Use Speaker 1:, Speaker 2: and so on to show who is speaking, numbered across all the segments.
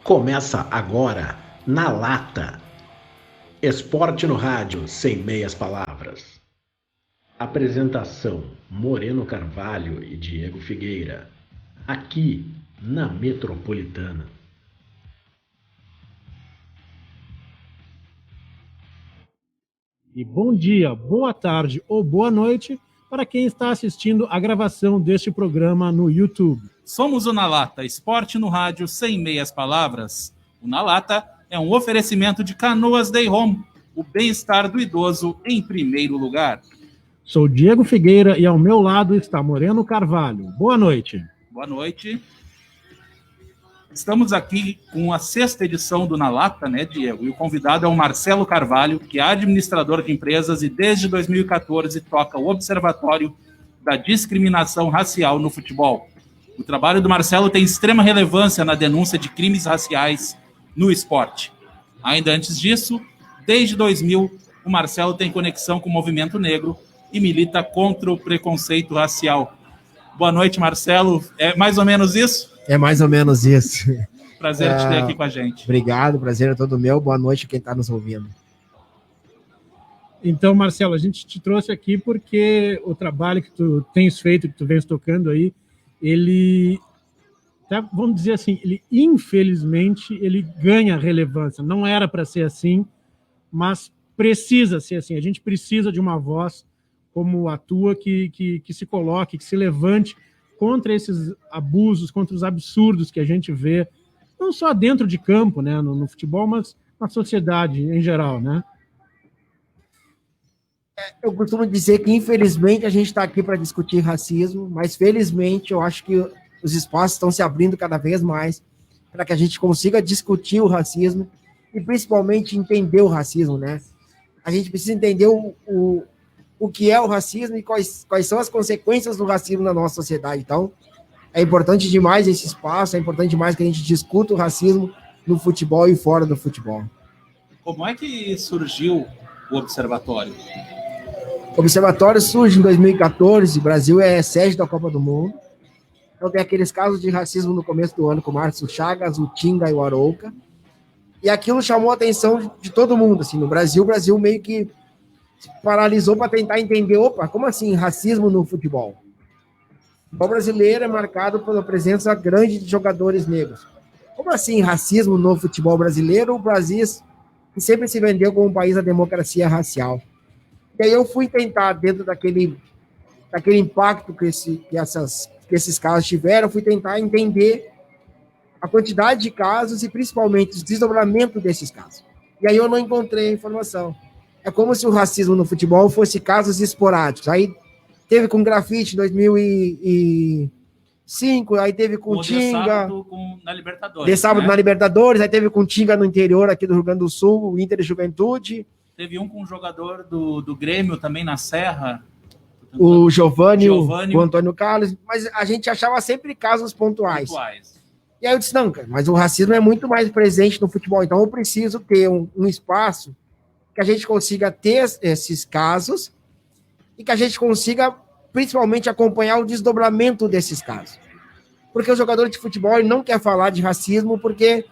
Speaker 1: Começa agora, na lata. Esporte no rádio, sem meias palavras. Apresentação, Moreno Carvalho e Diego Figueira. Aqui, na Metropolitana.
Speaker 2: E bom dia, boa tarde ou boa noite para quem está assistindo a gravação deste programa no YouTube.
Speaker 3: Somos o Na Lata, esporte no rádio sem meias palavras. O Na Lata é um oferecimento de Canoas Day Home, o bem-estar do idoso em primeiro lugar.
Speaker 2: Sou Diego Figueira e ao meu lado está Moreno Carvalho. Boa noite.
Speaker 3: Boa noite. Estamos aqui com a 6ª edição do Na Lata, né, Diego? E o convidado é o Marcelo Carvalho, que é administrador de empresas e desde 2014 toca o Observatório da Discriminação Racial no Futebol. O trabalho do Marcelo tem extrema relevância na denúncia de crimes raciais no esporte. Ainda antes disso, desde 2000, o Marcelo tem conexão com o movimento negro e milita contra o preconceito racial. Boa noite, Marcelo. É mais ou menos isso?
Speaker 4: É mais ou menos isso.
Speaker 3: Prazer te ter aqui com a gente.
Speaker 4: Obrigado, prazer é todo meu. Boa noite a quem está nos ouvindo.
Speaker 2: Então, Marcelo, a gente te trouxe aqui porque o trabalho que tu tens feito, que tu vens tocando aí, ele, vamos dizer assim, ele infelizmente ele ganha relevância. Não era para ser assim, mas precisa ser assim. A gente precisa de uma voz como a tua que se coloque, que se levante contra esses abusos, contra os absurdos que a gente vê, não só dentro de campo, né, no futebol, mas na sociedade em geral, né?
Speaker 4: Eu costumo dizer que, infelizmente, a gente está aqui para discutir racismo, mas, felizmente, eu acho que os espaços estão se abrindo cada vez mais para que a gente consiga discutir o racismo e, principalmente, entender o racismo, né? A gente precisa entender o que é o racismo e quais são as consequências do racismo na nossa sociedade. Então, é importante demais esse espaço, é importante demais que a gente discuta o racismo no futebol e fora do futebol.
Speaker 3: Como é que surgiu o Observatório?
Speaker 4: O Observatório surge em 2014, o Brasil é sede da Copa do Mundo. Então tem aqueles casos de racismo no começo do ano, com o Márcio Chagas, o Tinga e o Arouca. E aquilo chamou a atenção de todo mundo. Assim, no Brasil, o Brasil meio que se paralisou para tentar entender, como assim racismo no futebol? O futebol brasileiro é marcado pela presença grande de jogadores negros. Como assim racismo no futebol brasileiro? O Brasil que sempre se vendeu como um país da democracia racial. E aí eu fui tentar, dentro daquele impacto que esses casos tiveram, fui tentar entender a quantidade de casos e principalmente os desdobramentos desses casos. E aí eu não encontrei a informação. É como se o racismo no futebol fosse casos esporádicos. Aí teve com grafite em 2005, aí teve com Tinga.
Speaker 3: Na Libertadores.
Speaker 4: De sábado, né? Na Libertadores, aí teve com Tinga no interior aqui do Rio Grande do Sul, o Inter e Juventude.
Speaker 3: Teve um com um jogador do Grêmio também na Serra.
Speaker 4: O Giovani, o Antônio Carlos, mas a gente achava sempre casos pontuais. E aí eu disse, não, cara, mas o racismo é muito mais presente no futebol, então eu preciso ter um espaço que a gente consiga ter esses casos e que a gente consiga, principalmente, acompanhar o desdobramento desses casos. Porque o jogador de futebol ele não quer falar de racismo porque,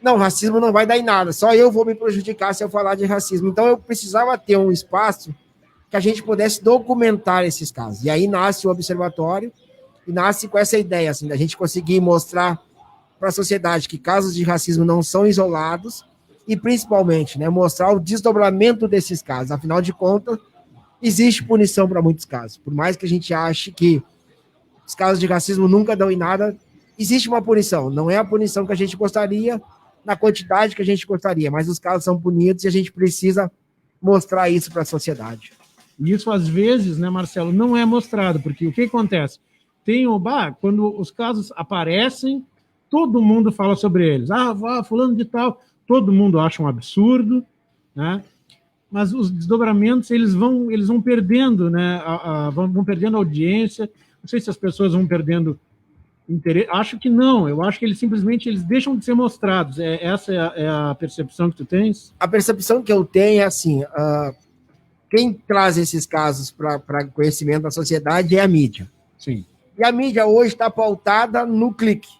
Speaker 4: não, racismo não vai dar em nada, só eu vou me prejudicar se eu falar de racismo. Então eu precisava ter um espaço que a gente pudesse documentar esses casos. E aí nasce o Observatório e nasce com essa ideia, assim, da gente conseguir mostrar para a sociedade que casos de racismo não são isolados e, principalmente, né, mostrar o desdobramento desses casos. Afinal de contas, existe punição para muitos casos. Por mais que a gente ache que os casos de racismo nunca dão em nada, existe uma punição. Não é a punição que a gente gostaria, na quantidade que a gente gostaria, mas os casos são punidos e a gente precisa mostrar isso para a sociedade.
Speaker 2: E isso, às vezes, né, Marcelo, não é mostrado, porque o que acontece? Quando os casos aparecem, todo mundo fala sobre eles. Fulano de tal, todo mundo acha um absurdo, né? Mas os desdobramentos, eles vão perdendo, né? Vão perdendo audiência. Não sei se as pessoas vão perdendo interesse. Acho que não. Eu acho que eles deixam de ser mostrados. Essa é a percepção que tu tens?
Speaker 4: A percepção que eu tenho é assim, quem traz esses casos para conhecimento da sociedade é a mídia.
Speaker 2: Sim.
Speaker 4: E a mídia hoje está pautada no clique.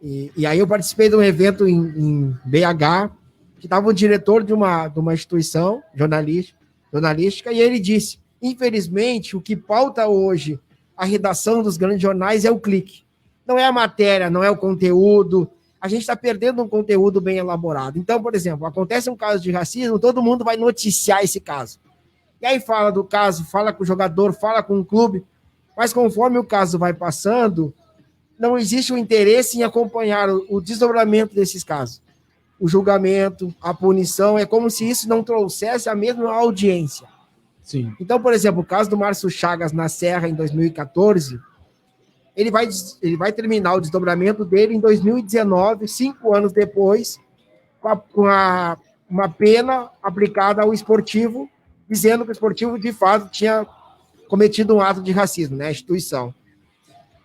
Speaker 4: E aí eu participei de um evento em BH, que estava o diretor de uma instituição jornalística, e ele disse, infelizmente, o que pauta hoje a redação dos grandes jornais é o clique. Não é a matéria, não é o conteúdo. A gente está perdendo um conteúdo bem elaborado. Então, por exemplo, acontece um caso de racismo, todo mundo vai noticiar esse caso. E aí fala do caso, fala com o jogador, fala com o clube, mas conforme o caso vai passando, não existe o interesse em acompanhar o desdobramento desses casos. O julgamento, a punição, é como se isso não trouxesse a mesma audiência.
Speaker 2: Sim.
Speaker 4: Então, por exemplo, o caso do Márcio Chagas na Serra, em 2014, ele vai terminar o desdobramento dele em 2019, 5 anos depois, com uma pena aplicada ao esportivo, dizendo que o esportivo, de fato, tinha cometido um ato de racismo, né, a instituição.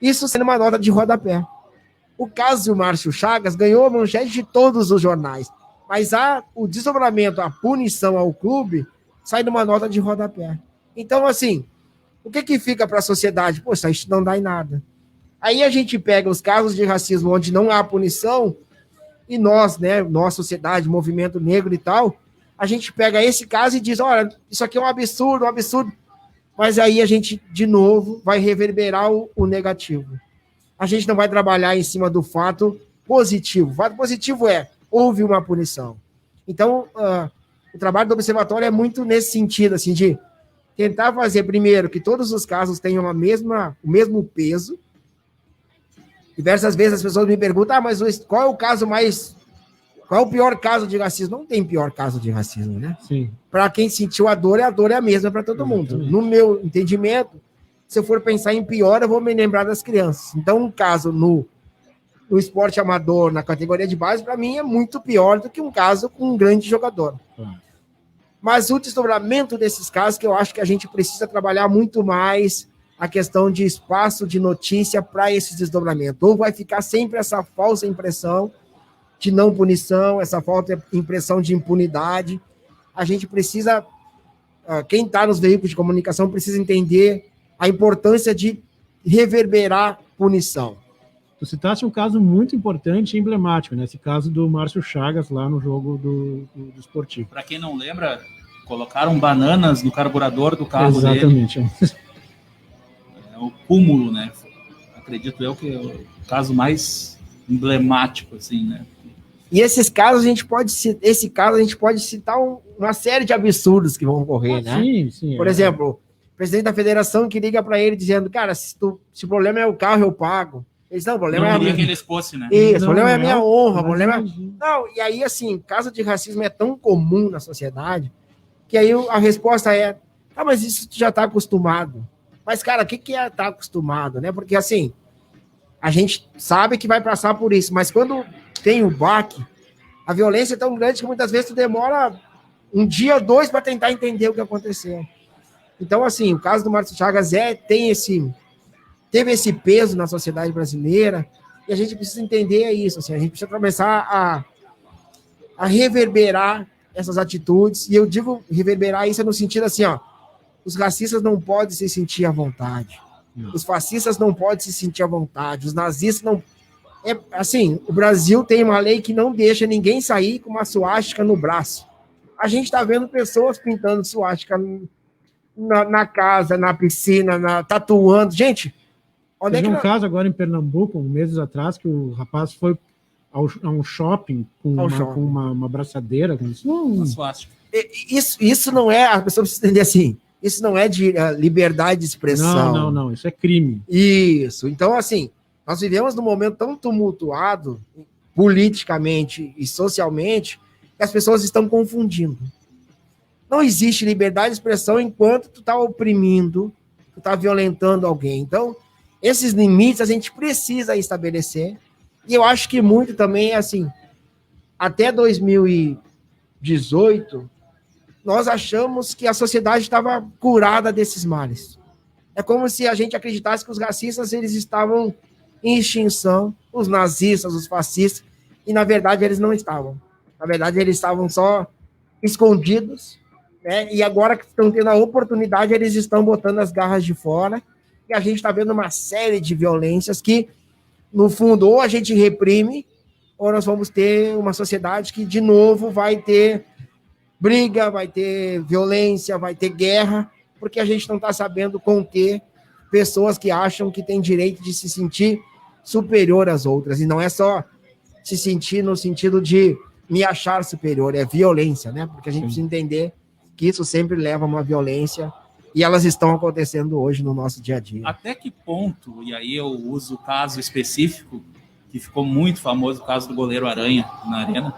Speaker 4: Isso sendo uma nota de rodapé. O caso do Márcio Chagas ganhou a manchete de todos os jornais, mas o desdobramento, a punição ao clube, sai numa nota de rodapé. Então, assim, o que fica para a sociedade? Poxa, isso não dá em nada. Aí a gente pega os casos de racismo onde não há punição, e nós, né, nossa sociedade, movimento negro e tal, a gente pega esse caso e diz, olha, isso aqui é um absurdo, mas aí a gente, de novo, vai reverberar o negativo. A gente não vai trabalhar em cima do fato positivo. O fato positivo houve uma punição. Então, o trabalho do observatório é muito nesse sentido, assim, de tentar fazer, primeiro, que todos os casos tenham o mesmo peso. Diversas vezes as pessoas me perguntam, mas qual é o caso qual é o pior caso de racismo? Não tem pior caso de racismo, né?
Speaker 2: Sim.
Speaker 4: Para quem sentiu a dor é a mesma para todo mundo. No meu entendimento, se eu for pensar em pior, eu vou me lembrar das crianças. Então, um caso no esporte amador, na categoria de base, para mim é muito pior do que um caso com um grande jogador. Mas o desdobramento desses casos, que eu acho que a gente precisa trabalhar muito mais a questão de espaço de notícia para esse desdobramento. Ou vai ficar sempre essa falsa impressão de não punição, essa falta de impressão de impunidade. A gente precisa, quem está nos veículos de comunicação precisa entender a importância de reverberar punição.
Speaker 2: Tu citaste um caso muito importante e emblemático, né? Esse caso do Márcio Chagas lá no jogo do esportivo.
Speaker 3: Para quem não lembra, colocaram bananas no carburador do carro dele.
Speaker 2: Exatamente.
Speaker 3: É o cúmulo, né? Acredito eu que é o caso mais emblemático, assim, né?
Speaker 4: E esse caso a gente pode citar uma série de absurdos que vão ocorrer, né?
Speaker 2: Sim.
Speaker 4: Por exemplo, o presidente da federação que liga para ele dizendo, cara, se o problema é o carro, eu pago. Eles não, o problema
Speaker 3: não
Speaker 4: é a
Speaker 3: minha... que ele expôs, né?
Speaker 4: Isso, o problema é a minha honra, o problema... Não, e aí, assim, caso de racismo é tão comum na sociedade, que aí a resposta é, mas isso tu já tá acostumado. Mas, cara, o que é estar acostumado, né? Porque, assim, a gente sabe que vai passar por isso, mas quando tem o baque, a violência é tão grande que muitas vezes tu demora um dia, 2 para tentar entender o que aconteceu. Então, assim, o caso do Márcio Chagas teve esse peso na sociedade brasileira, e a gente precisa entender isso, assim, a gente precisa começar a reverberar essas atitudes, e eu digo reverberar isso no sentido assim, os racistas não podem se sentir à vontade, os fascistas não podem se sentir à vontade, os nazistas não... assim, o Brasil tem uma lei que não deixa ninguém sair com uma suástica no braço. A gente está vendo pessoas pintando suástica na casa, na piscina, tatuando. Gente,
Speaker 2: teve um caso agora em Pernambuco, meses atrás, que o rapaz foi a um shopping com uma abraçadeira.
Speaker 3: Uma suástica.
Speaker 4: Isso não é... A pessoa precisa entender assim, isso não é de liberdade de expressão.
Speaker 2: Não, isso é crime.
Speaker 4: Isso. Então, assim, nós vivemos num momento tão tumultuado, politicamente e socialmente, que as pessoas estão confundindo. Não existe liberdade de expressão enquanto tu está oprimindo, tu está violentando alguém. Então, esses limites a gente precisa estabelecer. E eu acho que muito também, assim, até 2018, nós achamos que a sociedade estava curada desses males. É como se a gente acreditasse que os racistas eles estavam em extinção, os nazistas, os fascistas, e na verdade eles não estavam. Na verdade eles estavam só escondidos, né? E agora que estão tendo a oportunidade, eles estão botando as garras de fora, e a gente está vendo uma série de violências que no fundo, ou a gente reprime, ou nós vamos ter uma sociedade que, de novo, vai ter briga, vai ter violência, vai ter guerra, porque a gente não está sabendo conter pessoas que acham que têm direito de se sentir superior às outras. E não é só se sentir no sentido de me achar superior, é violência, né? Porque a gente precisa entender que isso sempre leva a uma violência e elas estão acontecendo hoje no nosso dia a dia.
Speaker 3: Até que ponto, e aí eu uso o caso específico, que ficou muito famoso, o caso do goleiro Aranha na Arena,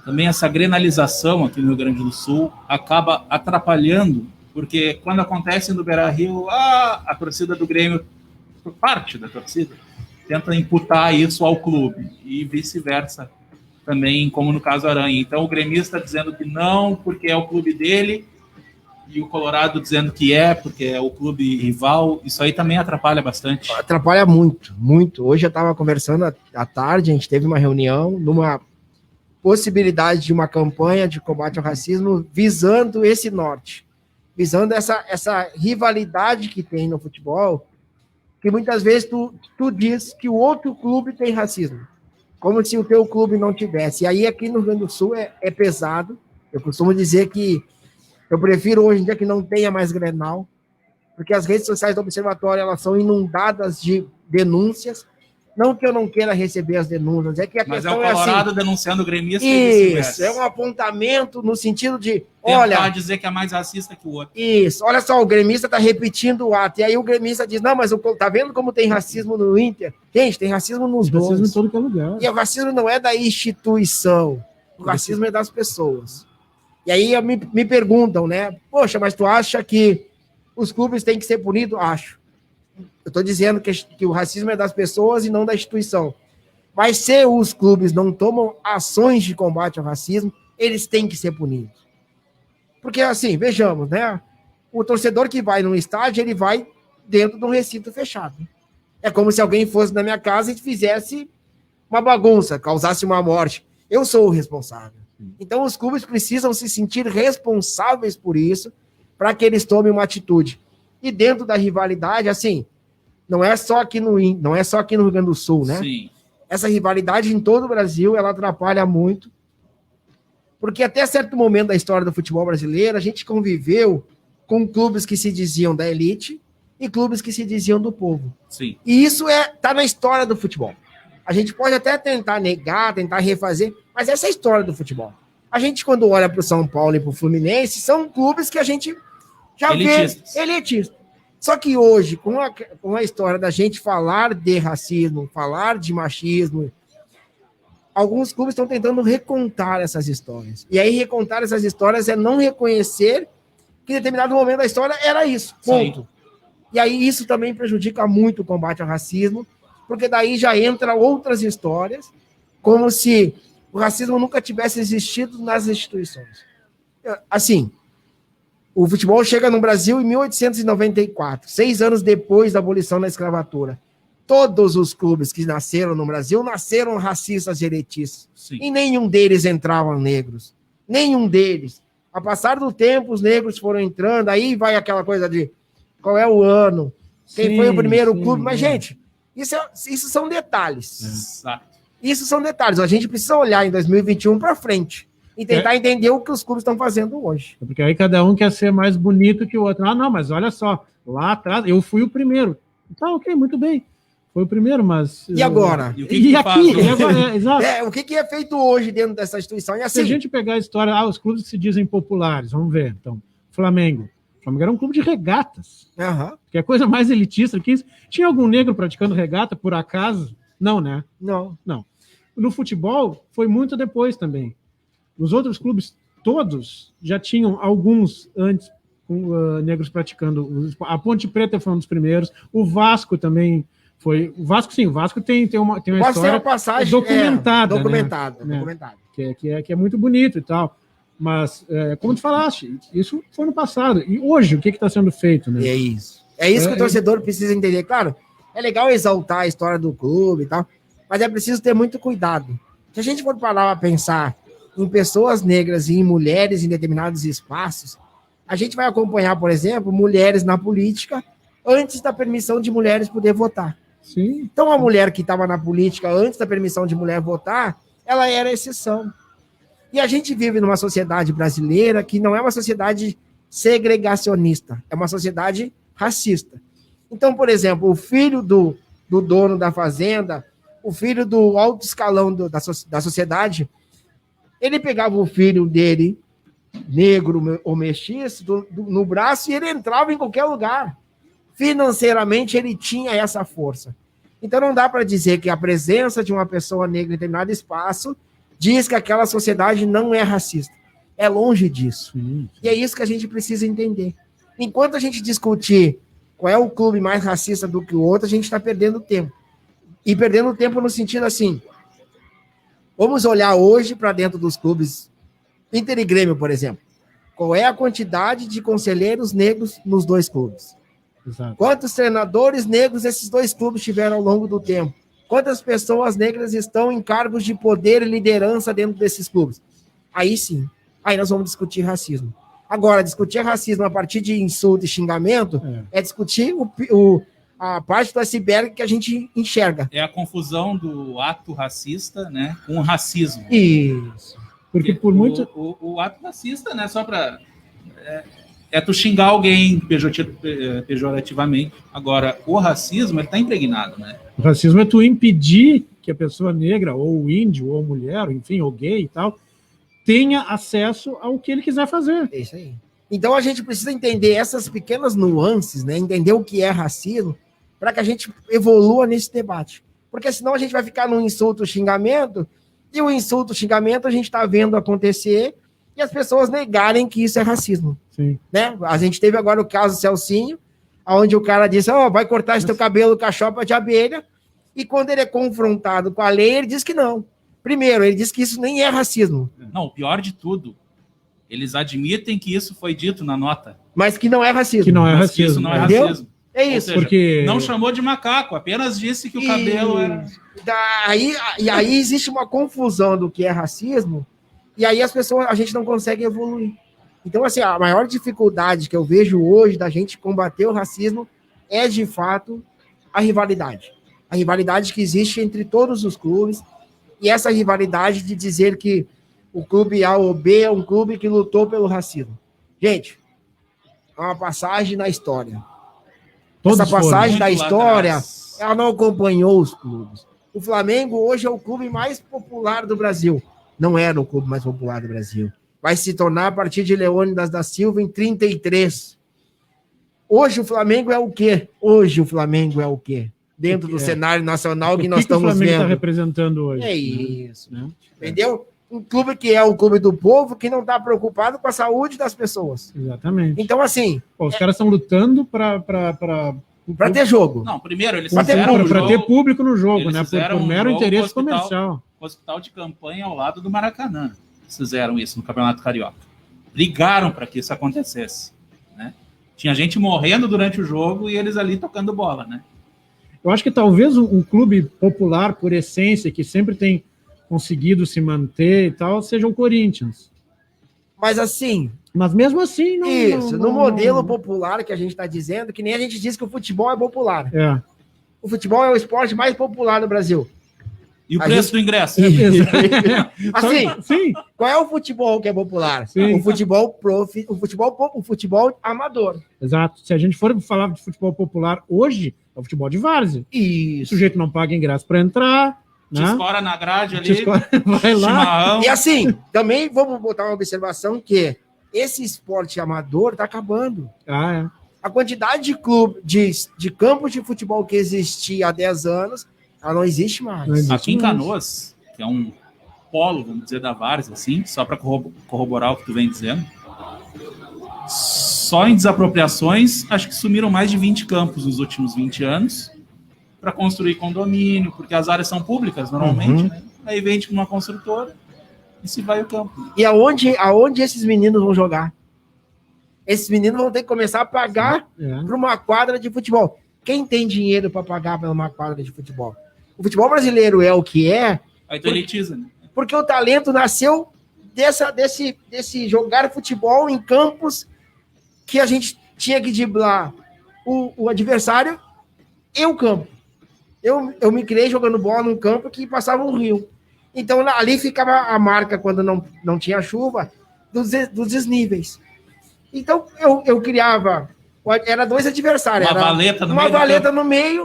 Speaker 3: também essa grenalização aqui no Rio Grande do Sul acaba atrapalhando, porque quando acontece no Beira-Rio, a torcida do Grêmio, por parte da torcida, tenta imputar isso ao clube, e vice-versa também, como no caso Aranha. Então o gremista dizendo que não, porque é o clube dele, e o Colorado dizendo que é, porque é o clube rival. Isso aí também atrapalha bastante.
Speaker 4: Atrapalha muito, muito. Hoje eu estava conversando à tarde, a gente teve uma reunião numa possibilidade de uma campanha de combate ao racismo visando esse norte, visando essa rivalidade que tem no futebol, que muitas vezes tu diz que o outro clube tem racismo, como se o teu clube não tivesse. E aí aqui no Rio Grande do Sul é pesado. Eu costumo dizer que eu prefiro hoje em dia que não tenha mais Grenal, porque as redes sociais do Observatório elas são inundadas de denúncias. Não que eu não queira receber as denúncias, é que a questão é assim... Mas é o
Speaker 3: Colorado denunciando o gremista.
Speaker 4: Isso, é um apontamento no sentido de... Olha,
Speaker 3: dizer que é mais racista que o outro.
Speaker 4: Isso, olha só, o gremista está repetindo o ato, e aí o gremista diz, não, mas tá vendo como tem racismo no Inter? Gente, tem racismo nos dois.
Speaker 2: Racismo em todo que é lugar.
Speaker 4: E o racismo não é da instituição, o racismo é das pessoas. E aí me perguntam, né? Poxa, mas tu acha que os clubes têm que ser punidos? Acho. Eu estou dizendo que o racismo é das pessoas e não da instituição. Mas se os clubes não tomam ações de combate ao racismo, eles têm que ser punidos. Porque, assim, vejamos, né? O torcedor que vai num estádio, ele vai dentro de um recinto fechado. É como se alguém fosse na minha casa e fizesse uma bagunça, causasse uma morte. Eu sou o responsável. Então, os clubes precisam se sentir responsáveis por isso, para que eles tomem uma atitude. E dentro da rivalidade, assim, não é só aqui no Rio Grande do Sul, né?
Speaker 3: Sim.
Speaker 4: Essa rivalidade em todo o Brasil, ela atrapalha muito, porque até certo momento da história do futebol brasileiro, a gente conviveu com clubes que se diziam da elite e clubes que se diziam do povo.
Speaker 3: Sim.
Speaker 4: E isso tá na história do futebol. A gente pode até tentar negar, tentar refazer, mas essa é a história do futebol. A gente, quando olha para o São Paulo e para o Fluminense, são clubes que a gente já vê elitistas. Só que hoje, com a história da gente falar de racismo, falar de machismo, alguns clubes estão tentando recontar essas histórias. E aí, recontar essas histórias é não reconhecer que em determinado momento da história era isso, ponto. Sim. E aí isso também prejudica muito o combate ao racismo, porque daí já entra outras histórias, como se o racismo nunca tivesse existido nas instituições. Assim, o futebol chega no Brasil em 1894, 6 anos depois da abolição da escravatura. Todos os clubes que nasceram no Brasil nasceram racistas e elitistas. Sim. E nenhum deles entravam negros. Nenhum deles. A passar do tempo, os negros foram entrando, aí vai aquela coisa de qual é o ano, quem foi o primeiro clube. Mas, gente, isso são detalhes.
Speaker 3: Exato.
Speaker 4: Isso são detalhes. A gente precisa olhar em 2021 para frente e tentar entender o que os clubes estão fazendo hoje.
Speaker 2: Porque aí cada um quer ser mais bonito que o outro. Ah, não, mas olha só, lá atrás eu fui o primeiro. Tá, ok, muito bem. Foi o primeiro, mas...
Speaker 4: E agora?
Speaker 2: E aqui? E agora, exato.
Speaker 4: O que é feito hoje dentro dessa instituição? E assim,
Speaker 2: se a gente pegar a história, os clubes que se dizem populares, vamos ver, então, Flamengo. O Flamengo era um clube de regatas.
Speaker 4: Uhum.
Speaker 2: Que é a coisa mais elitista que isso. Tinha algum negro praticando regata, por acaso? Não, né?
Speaker 4: Não.
Speaker 2: No futebol, foi muito depois também. Nos outros clubes, todos já tinham alguns antes negros praticando. A Ponte Preta foi um dos primeiros. O Vasco também... Foi, o Vasco, sim, o Vasco tem uma história
Speaker 4: uma passagem,
Speaker 2: documentada.
Speaker 4: Documentada.
Speaker 2: Que é muito bonito e tal. Mas, como tu falaste, isso foi no passado. E hoje, o que está sendo feito? Né?
Speaker 4: É isso. É isso que o torcedor precisa entender. Claro, é legal exaltar a história do clube e tal, mas é preciso ter muito cuidado. Se a gente for parar para pensar em pessoas negras e em mulheres em determinados espaços, a gente vai acompanhar, por exemplo, mulheres na política antes da permissão de mulheres poder votar.
Speaker 2: Sim.
Speaker 4: Então, a mulher que estava na política antes da permissão de mulher votar, ela era exceção. E a gente vive numa sociedade brasileira que não é uma sociedade segregacionista, é uma sociedade racista. Então, por exemplo, o filho do dono da fazenda, o filho do alto escalão da sociedade, ele pegava o filho dele, negro ou mestiço, no braço e ele entrava em qualquer lugar. Financeiramente, ele tinha essa força. Então, não dá para dizer que a presença de uma pessoa negra em determinado espaço diz que aquela sociedade não é racista. É longe disso. Sim. E é isso que a gente precisa entender. Enquanto a gente discutir qual é o clube mais racista do que o outro, a gente está perdendo tempo. E perdendo tempo no sentido assim, vamos olhar hoje para dentro dos clubes, Inter e Grêmio, por exemplo. Qual é a quantidade de conselheiros negros nos dois clubes? Exato. Quantos treinadores negros esses dois clubes tiveram ao longo do tempo? Quantas pessoas negras estão em cargos de poder e liderança dentro desses clubes? Aí sim, aí nós vamos discutir racismo. Agora, discutir racismo a partir de insulto e xingamento é discutir a parte do iceberg que a gente enxerga.
Speaker 3: É a confusão do ato racista, né, com o racismo.
Speaker 4: Isso.
Speaker 3: Porque por muito... O ato racista, né, só para... É tu xingar alguém pejorativamente. Agora, o racismo, ele está impregnado, né?
Speaker 2: O racismo é tu impedir que a pessoa negra, ou o índio, ou mulher, enfim, ou gay e tal, tenha acesso ao que ele quiser fazer.
Speaker 4: É isso aí. Então a gente precisa entender essas pequenas nuances, né? Entender o que é racismo, para que a gente evolua nesse debate. Porque senão a gente vai ficar no insulto, xingamento, e o insulto, xingamento a gente está vendo acontecer e as pessoas negarem que isso é racismo.
Speaker 2: Sim.
Speaker 4: Né? A gente teve agora o caso Celcinho, onde o cara disse, vai cortar esse teu cabelo com a chopa de abelha, e quando ele é confrontado com a lei, ele diz que não. Primeiro, ele diz que isso nem é racismo.
Speaker 3: Não, o pior de tudo, eles admitem que isso foi dito na nota.
Speaker 4: Mas que não é racismo.
Speaker 2: Que não é racismo.
Speaker 3: Isso não é racismo.
Speaker 4: É isso.
Speaker 3: Seja,
Speaker 2: porque
Speaker 3: não chamou de macaco, apenas disse que o cabelo era...
Speaker 4: E aí existe uma confusão do que é racismo, e aí a gente não consegue evoluir. Então, assim, a maior dificuldade que eu vejo hoje da gente combater o racismo é, de fato, a rivalidade. A rivalidade que existe entre todos os clubes, e essa rivalidade de dizer que o clube A ou B é um clube que lutou pelo racismo. Gente, é uma passagem na história. Essa passagem da história, ela não acompanhou os clubes. O Flamengo hoje é o clube mais popular do Brasil. Não era o clube mais popular do Brasil. Vai se tornar a partir de Leônidas da Silva em 33. Hoje o Flamengo é o quê? Dentro do cenário nacional que nós estamos vendo. O Flamengo está
Speaker 2: representando hoje.
Speaker 4: É isso. Né? Entendeu? Um clube que é o clube do povo, que não está preocupado com a saúde das pessoas.
Speaker 2: Exatamente.
Speaker 4: Então, assim...
Speaker 2: Os caras estão lutando para
Speaker 4: ter jogo.
Speaker 3: Não, primeiro eles
Speaker 2: para ter público no jogo, né? Por mero interesse comercial.
Speaker 3: Hospital de campanha ao lado do Maracanã. Eles fizeram isso no Campeonato Carioca. Brigaram para que isso acontecesse. Né? Tinha gente morrendo durante o jogo e eles ali tocando bola, né?
Speaker 2: Eu acho que talvez um clube popular, por essência, que sempre tem conseguido se manter e tal, seja o Corinthians.
Speaker 4: Mas assim...
Speaker 2: Mas mesmo assim...
Speaker 4: No modelo popular que a gente está dizendo, que nem a gente diz que o futebol é popular.
Speaker 2: É.
Speaker 4: O futebol é o esporte mais popular do Brasil.
Speaker 3: E o preço do ingresso?
Speaker 4: Assim, sim. Qual é o futebol que é popular? Sim. O futebol o futebol amador.
Speaker 2: Exato. Se a gente for falar de futebol popular hoje, é o futebol de várzea.
Speaker 4: Isso.
Speaker 2: O sujeito não paga ingresso para entrar.
Speaker 3: Te escora na grade ali.
Speaker 2: Vai lá.
Speaker 3: Chimarrão.
Speaker 4: E assim, também vamos botar uma observação que esse esporte amador está acabando.
Speaker 2: É.
Speaker 4: A quantidade de clube, de campos de futebol que existia há 10 anos, ela não existe mais.
Speaker 3: Aqui em Canoas, que é um polo, vamos dizer, da várzea, assim, só para corroborar o que tu vem dizendo, só em desapropriações, acho que sumiram mais de 20 campos nos últimos 20 anos para construir condomínio, porque as áreas são públicas normalmente, né? Aí vende para uma construtora e se vai o campo.
Speaker 4: E aonde esses meninos vão jogar? Esses meninos vão ter que começar a pagar para uma quadra de futebol. Quem tem dinheiro para pagar para uma quadra de futebol? O futebol brasileiro é o que é.
Speaker 3: Aí tu elitiza, né?
Speaker 4: Porque o talento nasceu desse jogar futebol em campos que a gente tinha que driblar o adversário e o campo. eu me criei jogando bola num campo que passava um rio. Então, ali ficava a marca, quando não tinha chuva, dos desníveis. Então, eu criava... Era 2 adversários. Uma valeta no meio.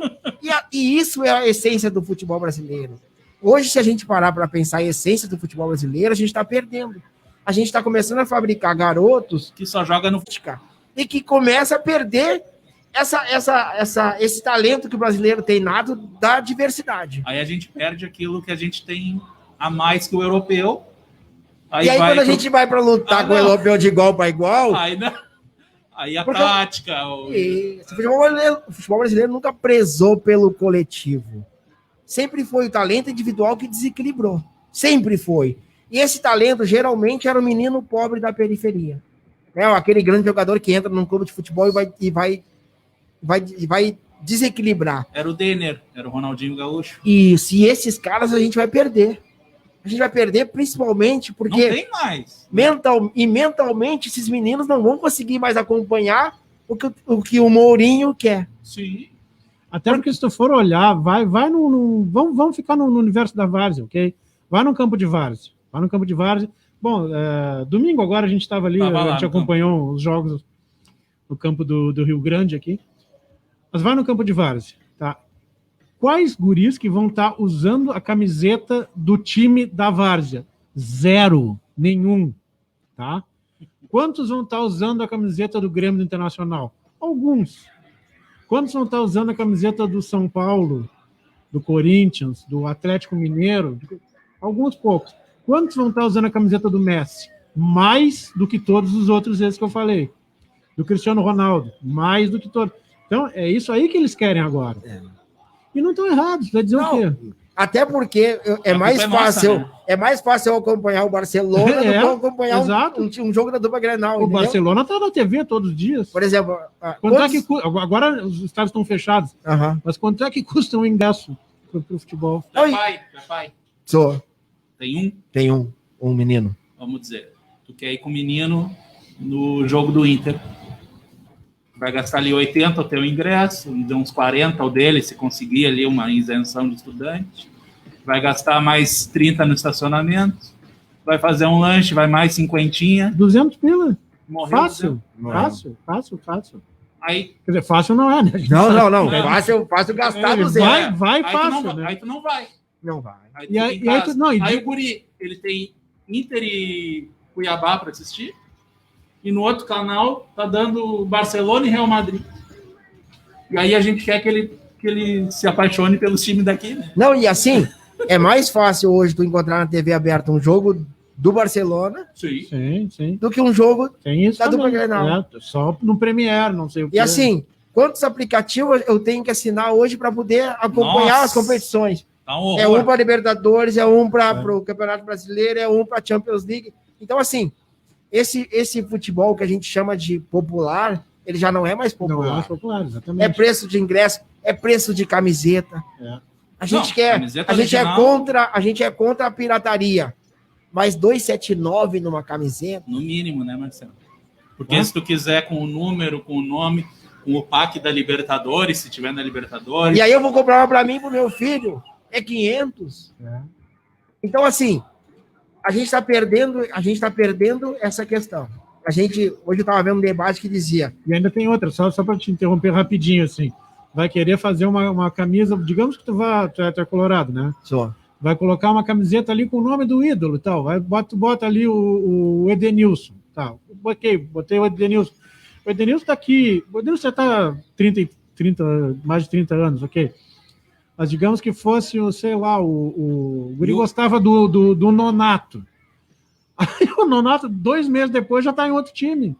Speaker 4: E isso é a essência do futebol brasileiro. Hoje, se a gente parar para pensar a essência do futebol brasileiro, a gente está perdendo. A gente está começando a fabricar garotos
Speaker 3: que só joga no
Speaker 4: futebol e que começa a perder esse talento que o brasileiro tem nato da diversidade.
Speaker 3: Aí a gente perde aquilo que a gente tem a mais que o europeu.
Speaker 4: Aí quando a gente vai para lutar com o europeu de igual para igual...
Speaker 3: Aí a tática...
Speaker 4: O futebol brasileiro nunca prezou pelo coletivo. Sempre foi o talento individual que desequilibrou. Sempre foi. E esse talento, geralmente, era o menino pobre da periferia. Aquele grande jogador que entra num clube de futebol e vai desequilibrar.
Speaker 3: Era o Denner, era o Ronaldinho Gaúcho.
Speaker 4: Isso, e esses caras a gente vai perder. A gente vai perder principalmente porque...
Speaker 3: Não tem mais.
Speaker 4: Mentalmente, esses meninos não vão conseguir mais acompanhar o que o Mourinho quer.
Speaker 3: Sim.
Speaker 2: Até porque se tu for olhar, vamos ficar no universo da várzea, ok? Vai no campo de várzea. Bom, domingo agora a gente estava ali, a gente acompanhou os jogos no campo do Rio Grande aqui. Mas vai no campo de várzea, tá? Quais guris que vão estar usando a camiseta do time da várzea? 0, nenhum, tá? Quantos vão estar usando a camiseta do Grêmio Internacional? Alguns. Quantos vão estar usando a camiseta do São Paulo, do Corinthians, do Atlético Mineiro? Alguns poucos. Quantos vão estar usando a camiseta do Messi? Mais do que todos os outros esses que eu falei. Do Cristiano Ronaldo, mais do que todos. Então, é isso aí que eles querem agora. E não estão errados, vai dizer o quê?
Speaker 4: Até porque é mais fácil eu acompanhar o Barcelona do que acompanhar um jogo da dupla Grenal.
Speaker 2: O entendeu? Barcelona está na TV todos os dias.
Speaker 4: Por exemplo...
Speaker 2: Agora os estádios estão fechados. Mas quanto é que custa um ingresso para o futebol?
Speaker 3: Pai.
Speaker 4: Sou.
Speaker 3: Tem
Speaker 4: um menino.
Speaker 3: Vamos dizer, tu quer ir com o menino no jogo do Inter. Vai gastar ali 80 o teu ingresso, uns 40 o dele, se conseguir ali uma isenção de estudante. Vai gastar mais 30 no estacionamento. Vai fazer um lanche, vai mais 50.
Speaker 2: 200 pila.
Speaker 3: Morreu.
Speaker 2: Fácil.
Speaker 3: Aí,
Speaker 2: quer dizer, fácil não é, né?
Speaker 4: Não. Fácil gastar 200.
Speaker 2: Vai fácil.
Speaker 3: Aí tu não vai.
Speaker 4: Não vai.
Speaker 3: Aí o guri, ele tem Inter e Cuiabá para assistir. E no outro canal tá dando Barcelona e Real Madrid. E aí a gente quer que ele se apaixone pelos times daqui, né?
Speaker 4: Não, e assim, é mais fácil hoje tu encontrar na TV aberta um jogo do Barcelona
Speaker 2: sim.
Speaker 4: do que um jogo
Speaker 2: da
Speaker 4: dupla Grenal.
Speaker 2: Só no Premiere, não sei o que.
Speaker 4: E assim, quantos aplicativos eu tenho que assinar hoje para poder acompanhar as competições? É um para Libertadores, é um para o Campeonato Brasileiro, é um para Champions League. Então, assim, esse futebol que a gente chama de popular, ele já não é mais popular.
Speaker 2: Não é mais popular, exatamente.
Speaker 4: É preço de ingresso, é preço de camiseta. A gente é contra a pirataria. Mas 279 numa camiseta.
Speaker 3: No mínimo, né, Marcelo? Porque se tu quiser com o número, com o nome, com o pack da Libertadores, se tiver na Libertadores.
Speaker 4: E aí eu vou comprar uma para mim e pro meu filho. É 500. Então, assim, a gente está perdendo essa questão. Hoje eu estava vendo um debate que dizia...
Speaker 2: E ainda tem outra, só para te interromper rapidinho, assim. Vai querer fazer uma camisa, digamos que tu é colorado, né?
Speaker 4: Só.
Speaker 2: Vai colocar uma camiseta ali com o nome do ídolo e tal. Bota ali o Edenilson. Tá. Botei o Edenilson. O Edenilson está aqui. O Edenilson já está mais de 30 anos, ok? Mas digamos que fosse, sei lá, o Guri gostava do Nonato. Aí o Nonato, 2 meses depois, já está em outro time.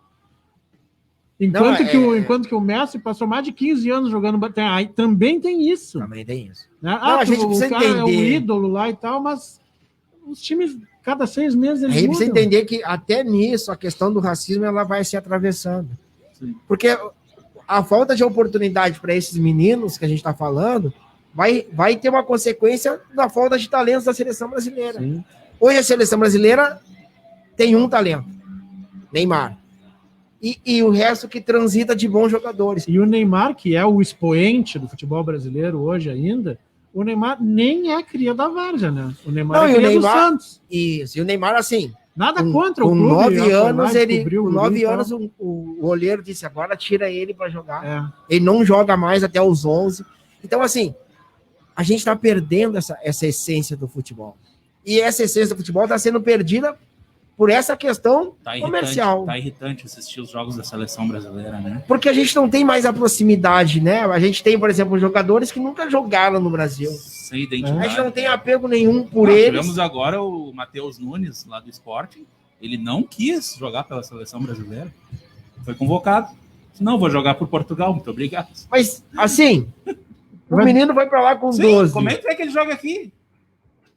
Speaker 2: Enquanto que o Messi passou mais de 15 anos jogando... Aí também tem isso.
Speaker 4: Também tem isso.
Speaker 2: Né? A gente precisa entender. É o ídolo lá e tal, mas os times, cada 6 meses, eles mudam.
Speaker 4: Precisa entender que até nisso, a questão do racismo, ela vai se atravessando. Sim. Porque a falta de oportunidade para esses meninos que a gente está falando vai ter uma consequência da falta de talentos da seleção brasileira. Sim. Hoje a seleção brasileira tem um talento, Neymar. E o resto que transita de bons jogadores.
Speaker 2: E o Neymar, que é o expoente do futebol brasileiro hoje ainda, O Neymar nem é cria da Várzea, né? O Neymar
Speaker 4: Não,
Speaker 2: é
Speaker 4: e o
Speaker 2: cria
Speaker 4: Neymar,
Speaker 2: do Santos.
Speaker 4: Isso, e o Neymar, assim,
Speaker 2: Nada contra o
Speaker 4: com
Speaker 2: clube.
Speaker 4: 9 anos,
Speaker 2: Com
Speaker 4: 9 anos o goleiro disse, agora tira ele para jogar.
Speaker 2: É.
Speaker 4: Ele não joga mais até os 11. Então, assim, a gente está perdendo essa essência do futebol. E essa essência do futebol está sendo perdida por essa questão comercial.
Speaker 3: Tá irritante assistir os jogos da seleção brasileira, né?
Speaker 4: Porque a gente não tem mais a proximidade, né? A gente tem, por exemplo, jogadores que nunca jogaram no Brasil.
Speaker 3: Sem identidade.
Speaker 4: A gente não tem apego nenhum por eles.
Speaker 3: Tivemos agora o Matheus Nunes, lá do Sporting. Ele não quis jogar pela seleção brasileira. Foi convocado. Não, vou jogar por Portugal, muito obrigado.
Speaker 4: Mas, assim, o menino vai pra lá com 12.
Speaker 3: Como é que ele joga aqui?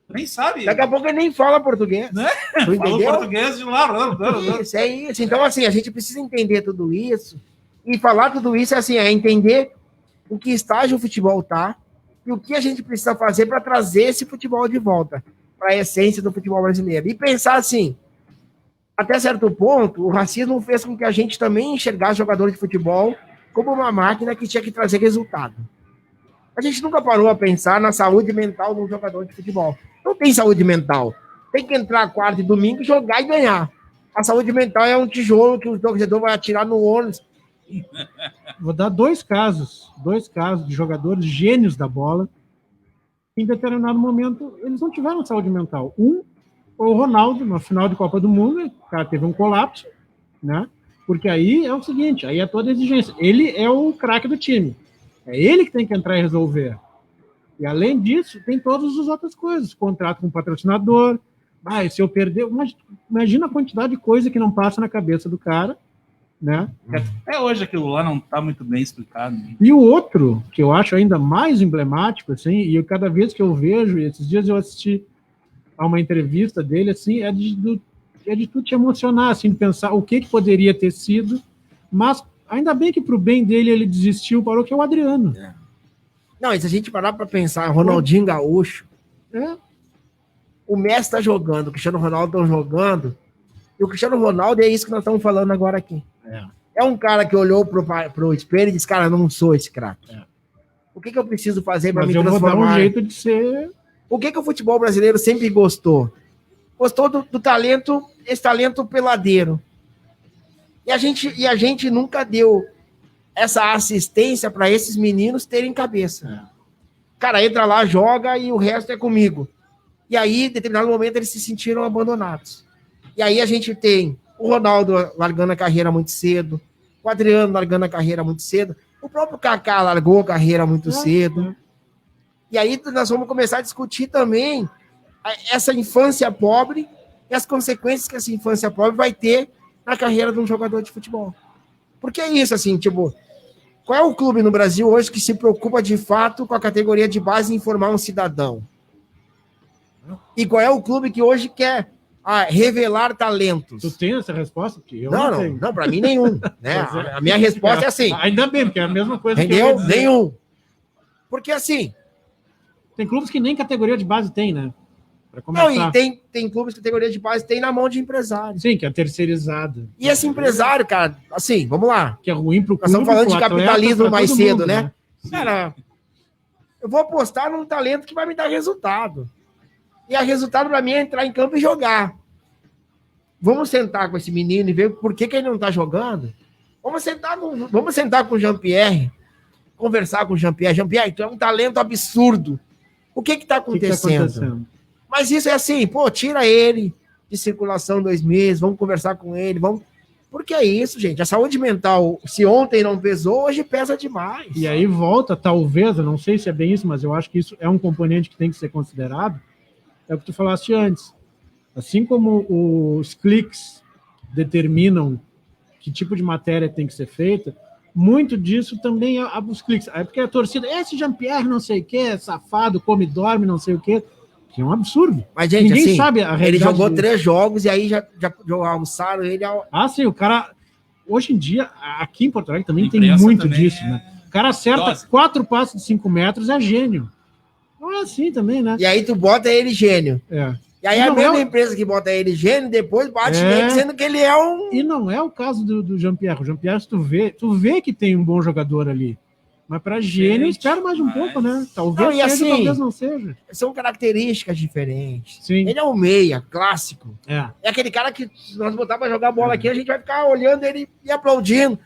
Speaker 3: Nem sabe.
Speaker 4: Daqui a pouco ele nem fala português.
Speaker 3: Né?
Speaker 4: Tu
Speaker 3: Falou
Speaker 4: entendeu?
Speaker 3: português de lá.
Speaker 4: Isso, é isso. Então, assim, a gente precisa entender tudo isso. E falar tudo isso, assim, é entender em que estágio o futebol tá e o que a gente precisa fazer para trazer esse futebol de volta para a essência do futebol brasileiro. E pensar assim, até certo ponto, o racismo fez com que a gente também enxergasse jogador de futebol como uma máquina que tinha que trazer resultado. A gente nunca parou a pensar na saúde mental do jogador de futebol. Não tem saúde mental. Tem que entrar quarta e domingo, jogar e ganhar. A saúde mental é um tijolo que o torcedor vai atirar no ônibus.
Speaker 2: Vou dar dois casos de jogadores gênios da bola. Em determinado momento, eles não tiveram saúde mental. Um foi o Ronaldo, na final de Copa do Mundo, o cara teve um colapso, né? Porque aí é o seguinte, aí é toda a exigência. Ele é o craque do time. É ele que tem que entrar e resolver. E além disso, tem todas as outras coisas. Contrato com o patrocinador. Ah, se eu perder... Imagina a quantidade de coisa que não passa na cabeça do cara, né?
Speaker 3: Até hoje aquilo lá não está muito bem explicado. Né?
Speaker 2: E o outro, que eu acho ainda mais emblemático, assim, e cada vez que eu vejo, esses dias eu assisti a uma entrevista dele, assim, é de tu te emocionar, assim, de pensar o que poderia ter sido, mas ainda bem que pro bem dele ele desistiu, parou, que é o Adriano.
Speaker 4: É. Não, e se a gente parar para pensar, Ronaldinho Gaúcho, o Messi tá jogando, o Cristiano Ronaldo estão jogando, e o Cristiano Ronaldo é isso que nós estamos falando agora aqui. É um cara que olhou pro espelho e disse, cara, eu não sou esse craque. O que eu preciso fazer para me transformar?
Speaker 2: Vou dar um jeito de ser...
Speaker 4: O que o futebol brasileiro sempre gostou? Gostou do talento, esse talento peladeiro. E a gente nunca deu essa assistência para esses meninos terem cabeça. Cara, entra lá, joga e o resto é comigo. E aí, em determinado momento, eles se sentiram abandonados. E aí a gente tem o Ronaldo largando a carreira muito cedo, o Adriano largando a carreira muito cedo, o próprio Kaká largou a carreira muito cedo. E aí nós vamos começar a discutir também essa infância pobre e as consequências que essa infância pobre vai ter na carreira de um jogador de futebol. Porque é isso, assim, tipo, qual é o clube no Brasil hoje que se preocupa de fato com a categoria de base em formar um cidadão? E qual é o clube que hoje quer revelar talentos?
Speaker 2: Tu tem essa resposta? Porque eu
Speaker 4: não, para mim nenhum. Né? A minha resposta é assim.
Speaker 2: Ainda bem, porque é a mesma coisa.
Speaker 4: Entendeu? Nenhum. Porque assim...
Speaker 2: Tem clubes que nem categoria de base tem, né?
Speaker 4: Não, e tem clubes que categoria de base tem na mão de empresário.
Speaker 2: Sim, que é terceirizada.
Speaker 4: E esse empresário, cara, assim, vamos lá.
Speaker 2: Que é ruim pro clube.
Speaker 4: Nós estamos falando de capitalismo mais cedo,
Speaker 2: mundo,
Speaker 4: né? Cara, eu vou apostar num talento que vai me dar resultado. E o resultado para mim é entrar em campo e jogar. Vamos sentar com esse menino e ver por que ele não tá jogando? Vamos sentar com o Jean-Pierre, conversar com o Jean-Pierre. Jean-Pierre, tu é um talento absurdo. O que tá acontecendo? Mas isso é assim, pô, tira ele de circulação 2 meses, vamos conversar com ele, vamos... Porque é isso, gente. A saúde mental, se ontem não pesou, hoje pesa demais.
Speaker 2: E aí volta, talvez, eu não sei se é bem isso, mas eu acho que isso é um componente que tem que ser considerado. É o que tu falaste antes. Assim como os cliques determinam que tipo de matéria tem que ser feita, muito disso também é os cliques. É porque a torcida, esse Jean-Pierre não sei o que, safado, come, dorme, não sei o que. Que é um absurdo.
Speaker 4: Mas, gente,
Speaker 2: ninguém
Speaker 4: assim,
Speaker 2: sabe a realidade.
Speaker 4: Ele jogou 3 jogos e aí já almoçaram ele.
Speaker 2: Sim, o cara... Hoje em dia, aqui em Porto Alegre também tem muito disso, né? O cara acerta 4 passes de 5 metros, é gênio. Não é assim também, né?
Speaker 4: E aí tu bota ele gênio. E aí a mesma empresa que bota ele gênio, depois bate nele dizendo que ele é um...
Speaker 2: E não é o caso do Jean-Pierre. O Jean-Pierre, tu vê que tem um bom jogador ali. Mas para gênio, espera mais um pouco, né? Talvez
Speaker 4: não,
Speaker 2: seja,
Speaker 4: assim,
Speaker 2: talvez não seja.
Speaker 4: São características diferentes.
Speaker 2: Sim.
Speaker 4: Ele é um meia, clássico.
Speaker 2: É
Speaker 4: aquele cara que se nós botar para jogar bola aqui, a gente vai ficar olhando ele e aplaudindo.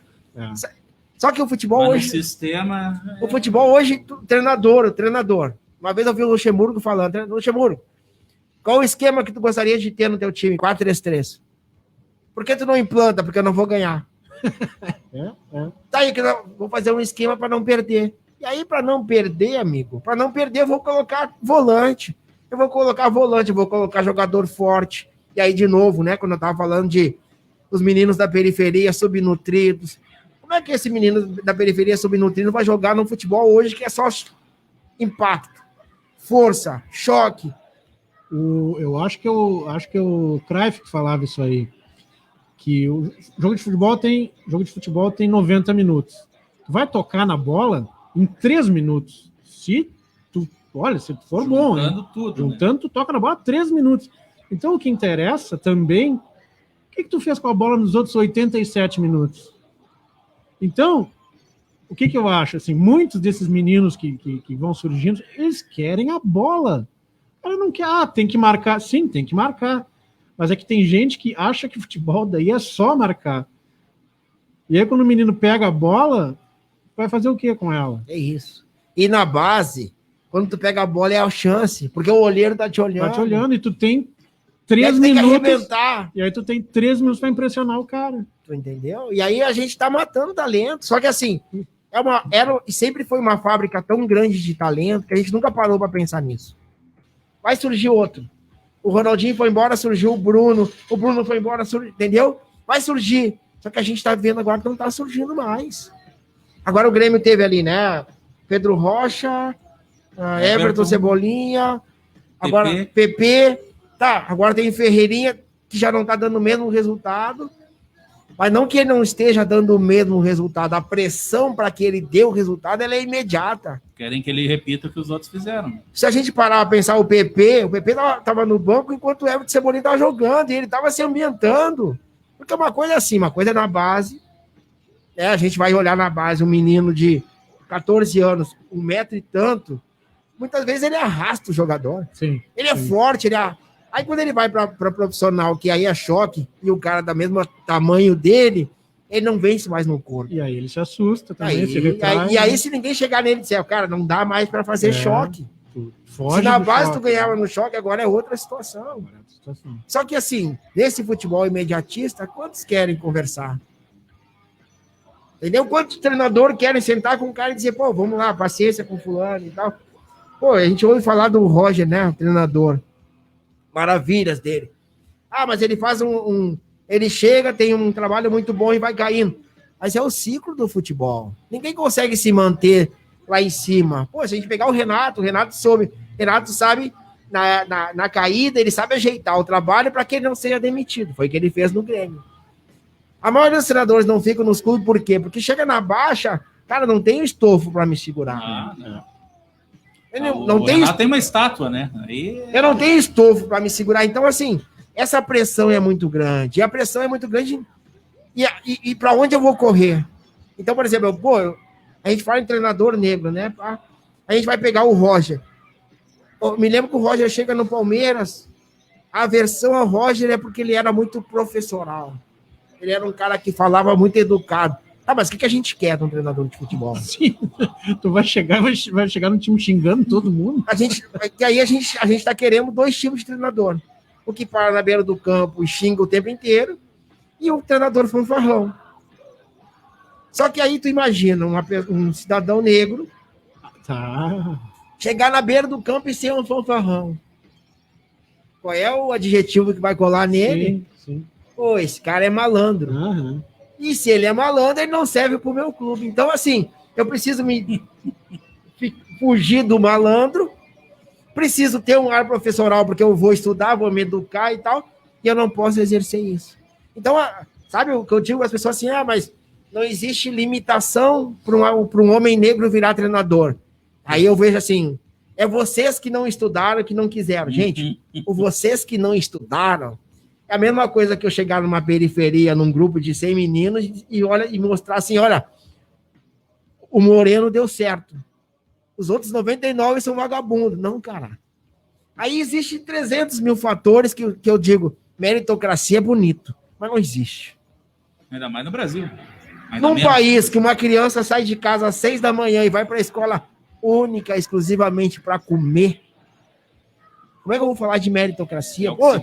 Speaker 4: Só que o futebol hoje...
Speaker 3: sistema...
Speaker 4: O futebol hoje, treinador. Uma vez eu vi o Luxemburgo falando, Luxemburgo, qual o esquema que tu gostaria de ter no teu time? 4-3-3. Por que tu não implanta? Porque eu não vou ganhar. Tá aí que eu vou fazer um esquema para não perder. E aí, para não perder, amigo, eu vou colocar volante. Eu vou colocar jogador forte. E aí, de novo, né, quando eu tava falando de os meninos da periferia subnutridos. Como é que esse menino da periferia subnutrido vai jogar no futebol hoje que é só impacto, força, choque?
Speaker 2: Eu acho que é o Cruyff que falava isso aí. Que o jogo de futebol tem 90 minutos. Tu vai tocar na bola em 3 minutos. Se tu for bom, juntando, tu toca na bola 3 minutos. Então, o que interessa também, o que tu fez com a bola nos outros 87 minutos? Então, o que eu acho? Assim, muitos desses meninos que vão surgindo, eles querem a bola. Ela não quer, tem que marcar. Sim, tem que marcar. Mas é que tem gente que acha que futebol daí é só marcar. E aí, quando o menino pega a bola, vai fazer o que com ela?
Speaker 4: É isso. E na base, quando tu pega a bola, é a chance, porque o olheiro tá te olhando.
Speaker 2: Tá te olhando e tu tem 3 minutos.
Speaker 4: Tem que arrebentar.
Speaker 2: E aí tu tem 3 minutos para impressionar o cara.
Speaker 4: Tu entendeu? E aí a gente tá matando talento. Só que assim, e sempre foi uma fábrica tão grande de talento que a gente nunca parou para pensar nisso. Vai surgir outro. O Ronaldinho foi embora, surgiu o Bruno foi embora, entendeu? Vai surgir. Só que a gente tá vendo agora que não tá surgindo mais. Agora o Grêmio teve ali, né? Pedro Rocha, Everton Cebolinha, agora PP, tá, agora tem Ferreirinha, que já não tá dando o mesmo resultado, mas não que ele não esteja dando o mesmo resultado, a pressão para que ele dê o resultado, ela é imediata.
Speaker 3: Querem que ele repita o que os outros fizeram.
Speaker 4: Se a gente parar para pensar o PP tava no banco enquanto o Everton Cebolinha tava jogando, e ele tava se ambientando. Porque uma coisa é assim, uma coisa é na base, a gente vai olhar na base um menino de 14 anos, 1 metro e tanto, muitas vezes ele arrasta o jogador.
Speaker 2: Sim,
Speaker 4: ele é forte, aí quando ele vai para profissional, que aí é choque, e o cara da mesma tamanho dele, ele não vence mais no corpo.
Speaker 2: E aí ele se assusta também,
Speaker 4: e aí se ninguém chegar nele e disser, cara, não dá mais para fazer choque. Se na base tu ganhava no choque, agora é outra situação. Só que assim, nesse futebol imediatista, quantos querem conversar? Entendeu? Quantos treinadores querem sentar com o cara e dizer, pô, vamos lá, paciência com fulano e tal. Pô, a gente ouve falar do Roger, né, o treinador. Maravilhas dele. Mas ele faz ele chega, tem um trabalho muito bom e vai caindo. Mas é o ciclo do futebol. Ninguém consegue se manter lá em cima. Pô, se a gente pegar o Renato sabe, na caída, ele sabe ajeitar o trabalho para que ele não seja demitido. Foi o que ele fez no Grêmio. A maioria dos treinadores não ficam nos clubes, por quê? Porque chega na baixa, cara, não tem estofo para me segurar.
Speaker 3: Tem uma estátua, né?
Speaker 4: Eu não tenho estofo para me segurar. Então, assim, essa pressão é muito grande. E a pressão é muito grande. E para onde eu vou correr? Então, por exemplo, a gente fala em treinador negro, né? A gente vai pegar o Roger. Eu me lembro que o Roger chega no Palmeiras, a aversão ao Roger é porque ele era muito professoral. Ele era um cara que falava muito educado. Mas o que a gente quer de um treinador de futebol?
Speaker 2: Sim, tu vai chegar no time xingando todo mundo.
Speaker 4: A gente tá querendo 2 tipos de treinador. O que para na beira do campo e xinga o tempo inteiro, e o treinador fanfarrão. Só que aí tu imagina um cidadão negro chegar na beira do campo e ser um fanfarrão. Qual é o adjetivo que vai colar nele?
Speaker 2: Sim.
Speaker 4: Pô, esse cara é malandro.
Speaker 2: Uhum.
Speaker 4: E se ele é malandro, ele não serve pro meu clube. Então, assim, eu preciso me fugir do malandro, preciso ter um ar professoral, porque eu vou estudar, vou me educar e tal, e eu não posso exercer isso. Então, sabe o que eu digo às pessoas assim, mas não existe limitação para um homem negro virar treinador. Aí eu vejo assim, é vocês que não estudaram, que não quiseram. Gente, vocês que não estudaram, é a mesma coisa que eu chegar numa periferia, num grupo de 100 meninos e mostrar assim, olha, o Moreno deu certo. Os outros 99 são vagabundos. Não, cara. Aí existem 300 mil fatores que eu digo, meritocracia é bonito, mas não existe.
Speaker 3: Ainda mais no Brasil.
Speaker 4: Num país que uma criança sai de casa às 6 da manhã e vai para a escola única, exclusivamente para comer, como é que eu vou falar de meritocracia? Pô,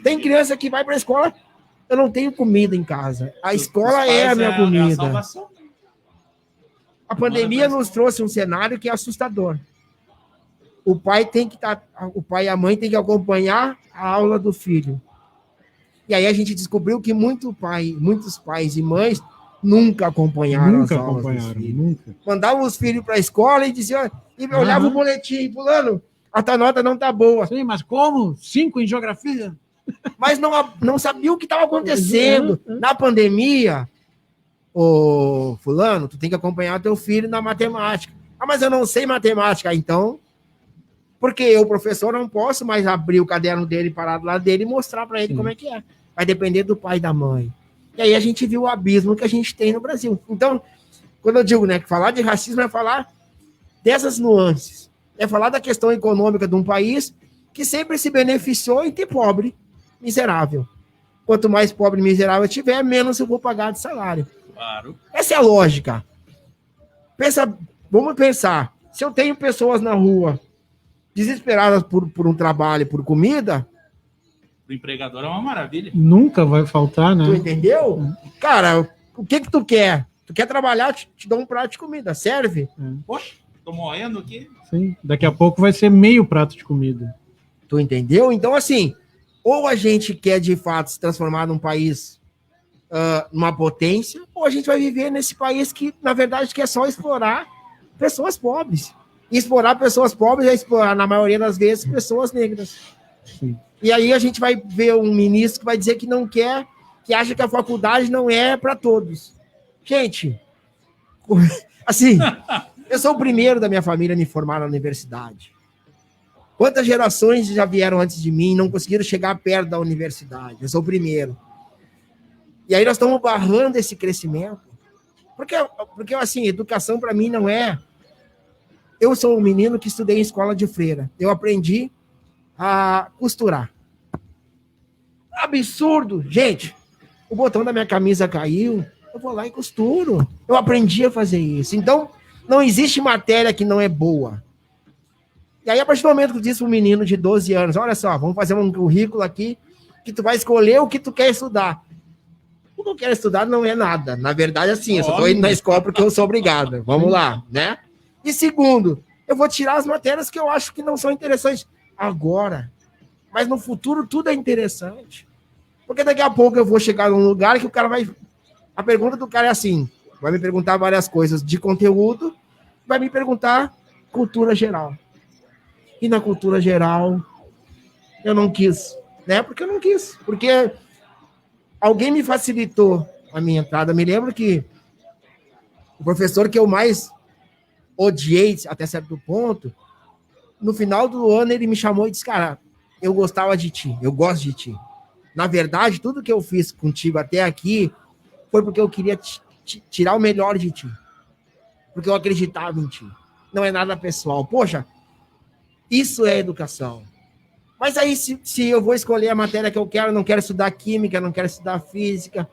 Speaker 4: tem criança que vai para a escola, eu não tenho comida em casa. A escola é a minha comida. É a salvação. A pandemia nos trouxe um cenário que é assustador. O pai e a mãe têm que acompanhar a aula do filho. E aí a gente descobriu que muitos pais e mães nunca acompanharam as aulas dos filhos. Nunca. Mandavam os filhos para a escola e diziam, e olhava o boletim, fulano, a tua nota não tá boa.
Speaker 2: Sim, mas como? 5 em geografia?
Speaker 4: Mas não sabia o que estava acontecendo. Na pandemia, ô fulano, tu tem que acompanhar teu filho na matemática. Ah, mas eu não sei matemática, então... Porque eu, professor, não posso mais abrir o caderno dele, parar do lado dele e mostrar para ele como é que é. Vai depender do pai e da mãe. E aí a gente viu o abismo que a gente tem no Brasil. Então, quando eu digo, né, que falar de racismo é falar dessas nuances. É falar da questão econômica de um país que sempre se beneficiou em ter pobre, miserável. Quanto mais pobre e miserável eu tiver, menos eu vou pagar de salário.
Speaker 3: Claro.
Speaker 4: Essa é a lógica. Vamos pensar. Se eu tenho pessoas na rua desesperadas por um trabalho, por comida...
Speaker 3: O empregador é uma maravilha.
Speaker 2: Nunca vai faltar, né?
Speaker 4: Tu entendeu? Cara, o que tu quer? Tu quer trabalhar, te dou um prato de comida. Serve?
Speaker 3: Poxa, tô morrendo aqui.
Speaker 2: Sim, daqui a pouco vai ser meio prato de comida.
Speaker 4: Tu entendeu? Então, assim, ou a gente quer, de fato, se transformar num país, numa potência, ou a gente vai viver nesse país que, na verdade, quer só explorar pessoas pobres. E explorar pessoas pobres é explorar, na maioria das vezes, pessoas negras.
Speaker 2: Sim.
Speaker 4: E aí a gente vai ver um ministro que vai dizer que não quer, que acha que a faculdade não é para todos. Gente, assim, eu sou o primeiro da minha família a me formar na universidade. Quantas gerações já vieram antes de mim e não conseguiram chegar perto da universidade? Eu sou o primeiro. E aí nós estamos barrando esse crescimento. Porque assim, educação para mim não é... Eu sou um menino que estudei em escola de freira. Eu aprendi a costurar. Absurdo. Gente, o botão da minha camisa caiu, eu vou lá e costuro. Eu aprendi a fazer isso. Então, não existe matéria que não é boa. E aí, a partir do momento que eu disse para um menino de 12 anos, olha só, vamos fazer um currículo aqui, que tu vai escolher o que tu quer estudar. O que eu quero estudar não é nada. Na verdade, assim, eu só estou indo na escola porque eu sou obrigado. Vamos lá, né? E segundo, eu vou tirar as matérias que eu acho que não são interessantes agora. Mas no futuro tudo é interessante. Porque daqui a pouco eu vou chegar num lugar que o cara vai... A pergunta do cara é assim, vai me perguntar várias coisas de conteúdo, vai me perguntar cultura geral. E na cultura geral, eu não quis, né? Porque eu não quis. Porque alguém me facilitou a minha entrada. Me lembro que o professor que eu mais odiei até certo ponto, no final do ano ele me chamou e disse, cara, eu gostava de ti, eu gosto de ti. Na verdade, tudo que eu fiz contigo até aqui foi porque eu queria tirar o melhor de ti. Porque eu acreditava em ti. Não é nada pessoal. Poxa, isso é educação. Mas aí, se eu vou escolher a matéria que eu quero, não quero estudar química, não quero estudar física,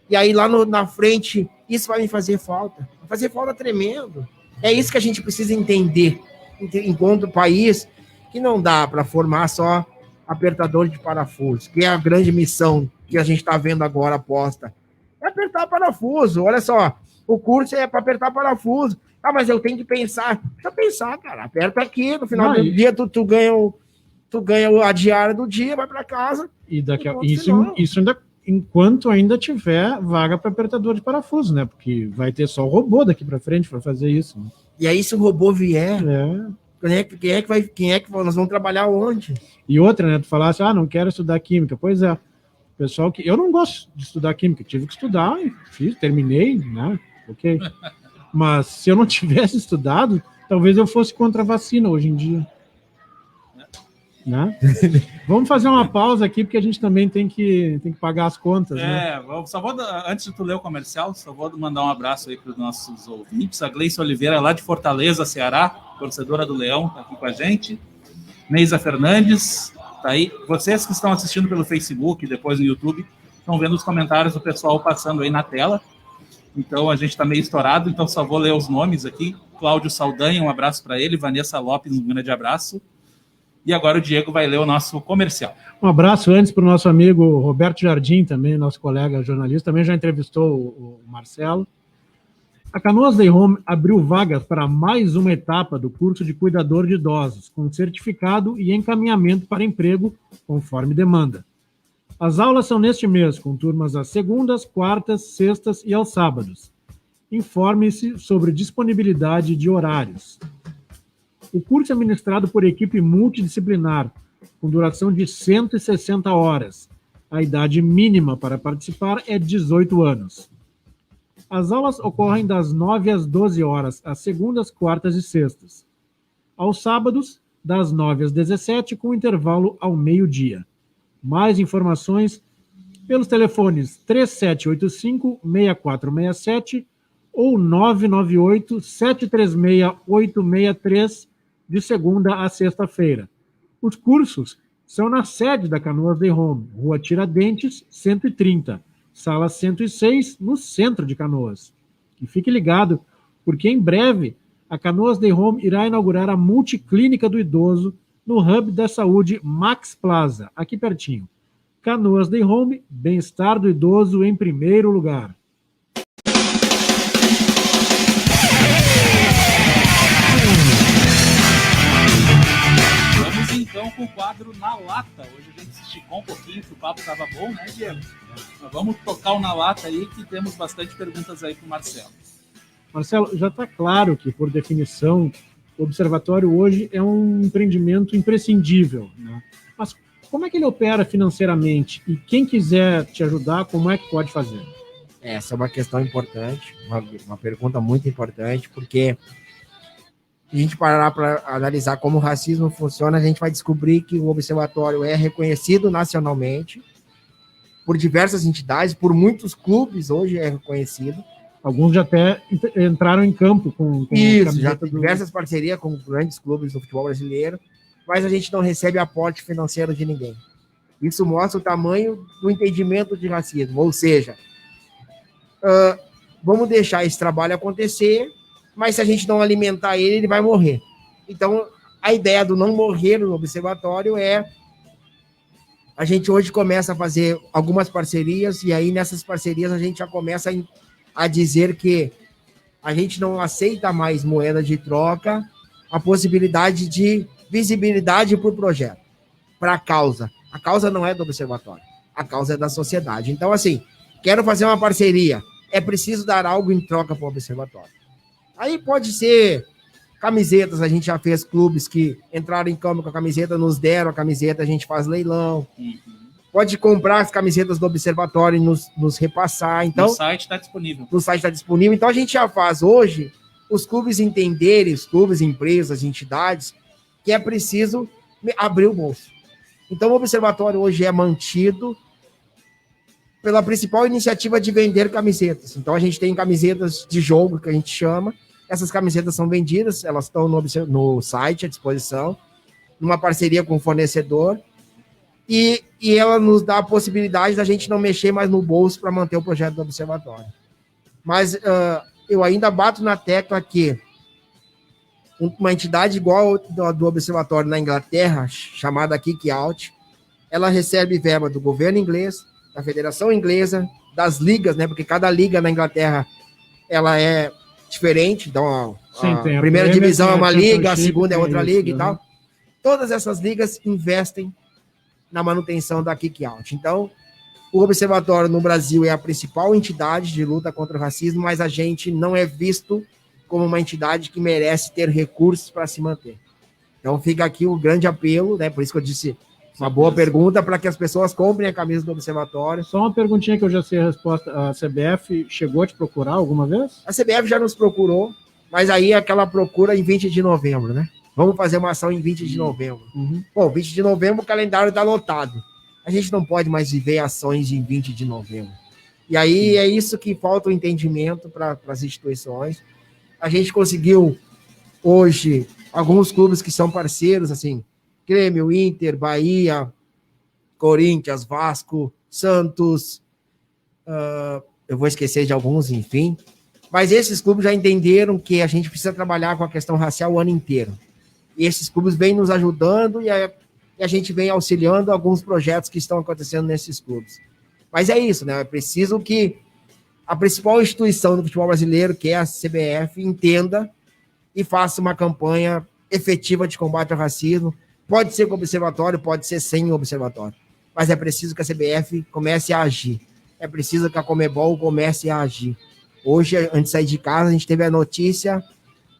Speaker 4: e aí lá na frente, isso vai me fazer falta. Vai fazer falta tremendo. É isso que a gente precisa entender, enquanto país, que não dá para formar só apertador de parafuso, que é a grande missão que a gente está vendo agora aposta. É apertar parafuso. Olha só, o curso é para apertar parafuso. Ah, mas eu tenho que pensar. Deixa eu pensar, cara. Aperta aqui, no final do dia tu ganha a diária do dia, vai para casa.
Speaker 2: E daqui isso ainda, enquanto ainda tiver vaga para apertador de parafuso, né? Porque vai ter só o robô daqui para frente para fazer isso. Né?
Speaker 4: E aí, se o robô vier, quem é que nós vamos trabalhar onde?
Speaker 2: E outra, né? Tu falasse, não quero estudar química. Pois é. Pessoal que... Eu não gosto de estudar química. Tive que estudar, terminei, né? Ok. Mas se eu não tivesse estudado, talvez eu fosse contra a vacina hoje em dia. Né? Vamos fazer uma pausa aqui, porque a gente também tem que pagar as contas. Né?
Speaker 3: Antes de tu ler o comercial, só vou mandar um abraço aí para os nossos ouvintes. A Gleice Oliveira, lá de Fortaleza, Ceará, torcedora do Leão, está aqui com a gente. Neisa Fernandes, tá aí. Vocês que estão assistindo pelo Facebook e depois no YouTube, estão vendo os comentários do pessoal passando aí na tela. Então, a gente está meio estourado, então só vou ler os nomes aqui. Cláudio Saldanha, um abraço para ele. Vanessa Lopes, um grande abraço. E agora o Diego vai ler o nosso comercial.
Speaker 2: Um abraço antes para o nosso amigo Roberto Jardim, também nosso colega jornalista, também já entrevistou o Marcelo. A Canoas Day Home abriu vagas para mais uma etapa do curso de cuidador de idosos, com certificado e encaminhamento para emprego, conforme demanda. As aulas são neste mês, com turmas às segundas, quartas, sextas e aos sábados. Informe-se sobre disponibilidade de horários. O curso é ministrado por equipe multidisciplinar, com duração de 160 horas. A idade mínima para participar é 18 anos. As aulas ocorrem das 9 às 12 horas, às segundas, quartas e sextas. Aos sábados, das 9 às 17, com intervalo ao meio-dia. Mais informações pelos telefones 3785-6467 ou 998-736-863, de segunda a sexta-feira. Os cursos são na sede da Canoas Day Home, Rua Tiradentes, 130, Sala 106, no centro de Canoas. E fique ligado, porque em breve a Canoas Day Home irá inaugurar a Multiclínica do Idoso no Hub da Saúde Max Plaza, aqui pertinho. Canoas Day Home, bem-estar do idoso em primeiro lugar.
Speaker 3: Então, com o quadro Na Lata. Hoje a gente se esticou um pouquinho, que o papo estava bom, né, Diego? Mas vamos tocar o Na Lata aí, que temos bastante perguntas aí para o Marcelo.
Speaker 2: Marcelo, já está claro que, por definição, o Observatório hoje é um empreendimento imprescindível, né? Mas como é que ele opera financeiramente? E quem quiser te ajudar, como é que pode fazer?
Speaker 4: Essa é uma questão importante, uma pergunta muito importante, porque se a gente parar para analisar como o racismo funciona, a gente vai descobrir que o Observatório é reconhecido nacionalmente por diversas entidades, por muitos clubes hoje é reconhecido.
Speaker 2: Alguns já até entraram em campo com
Speaker 4: isso, já tem diversas parcerias com grandes clubes do futebol brasileiro, mas a gente não recebe aporte financeiro de ninguém. Isso mostra o tamanho do entendimento de racismo, ou seja, vamos deixar esse trabalho acontecer, mas se a gente não alimentar ele, ele vai morrer. Então, a ideia do não morrer no Observatório é a gente hoje começa a fazer algumas parcerias, e aí nessas parcerias a gente já começa a dizer que a gente não aceita mais moeda de troca, a possibilidade de visibilidade para o projeto, para a causa. A causa não é do Observatório, a causa é da sociedade. Então, assim, quero fazer uma parceria, é preciso dar algo em troca para o Observatório. Aí pode ser camisetas, a gente já fez clubes que entraram em campo com a camiseta, nos deram a camiseta, a gente faz leilão. Pode comprar as camisetas do Observatório e nos repassar. Então,
Speaker 3: no site está disponível.
Speaker 4: No site está disponível. Então, a gente já faz hoje os clubes entenderem, os clubes, empresas, entidades, que é preciso abrir o bolso. Então, o Observatório hoje é mantido pela principal iniciativa de vender camisetas. Então, a gente tem camisetas de jogo, que a gente chama. Essas camisetas são vendidas, elas estão no site à disposição, numa parceria com o fornecedor, e ela nos dá a possibilidade da gente não mexer mais no bolso para manter o projeto do Observatório. Mas eu ainda bato na tecla que uma entidade igual do Observatório na Inglaterra, chamada Kick Out, ela recebe verba do governo inglês, da Federação Inglesa, das ligas, né? Porque cada liga na Inglaterra ela é diferente. Então, a primeira divisão é uma liga, a segunda é outra liga e tal. Todas essas ligas investem na manutenção da Kick Out. Então, o Observatório no Brasil é a principal entidade de luta contra o racismo, mas a gente não é visto como uma entidade que merece ter recursos para se manter. Então, fica aqui o grande apelo, né? Por isso que eu disse uma boa pergunta, para que as pessoas comprem a camisa do Observatório.
Speaker 2: Só uma perguntinha que eu já sei a resposta. A CBF chegou a te procurar alguma vez?
Speaker 4: A CBF já nos procurou, mas aí aquela procura em 20 de novembro, né? Vamos fazer uma ação em 20 de novembro. Bom, 20 de novembro o calendário está lotado. A gente não pode mais viver ações em 20 de novembro. E aí é isso que falta o entendimento para as instituições. A gente conseguiu, hoje, alguns clubes que são parceiros, assim, Grêmio, Inter, Bahia, Corinthians, Vasco, Santos, eu vou esquecer de alguns, enfim. Mas esses clubes já entenderam que a gente precisa trabalhar com a questão racial o ano inteiro. E esses clubes vêm nos ajudando e a gente vem auxiliando alguns projetos que estão acontecendo nesses clubes. Mas é isso, né? É preciso que a principal instituição do futebol brasileiro, que é a CBF, entenda e faça uma campanha efetiva de combate ao racismo. Pode ser com observatório, pode ser sem observatório. Mas é preciso que a CBF comece a agir. É preciso que a Conmebol comece a agir. Hoje, antes de sair de casa, a gente teve a notícia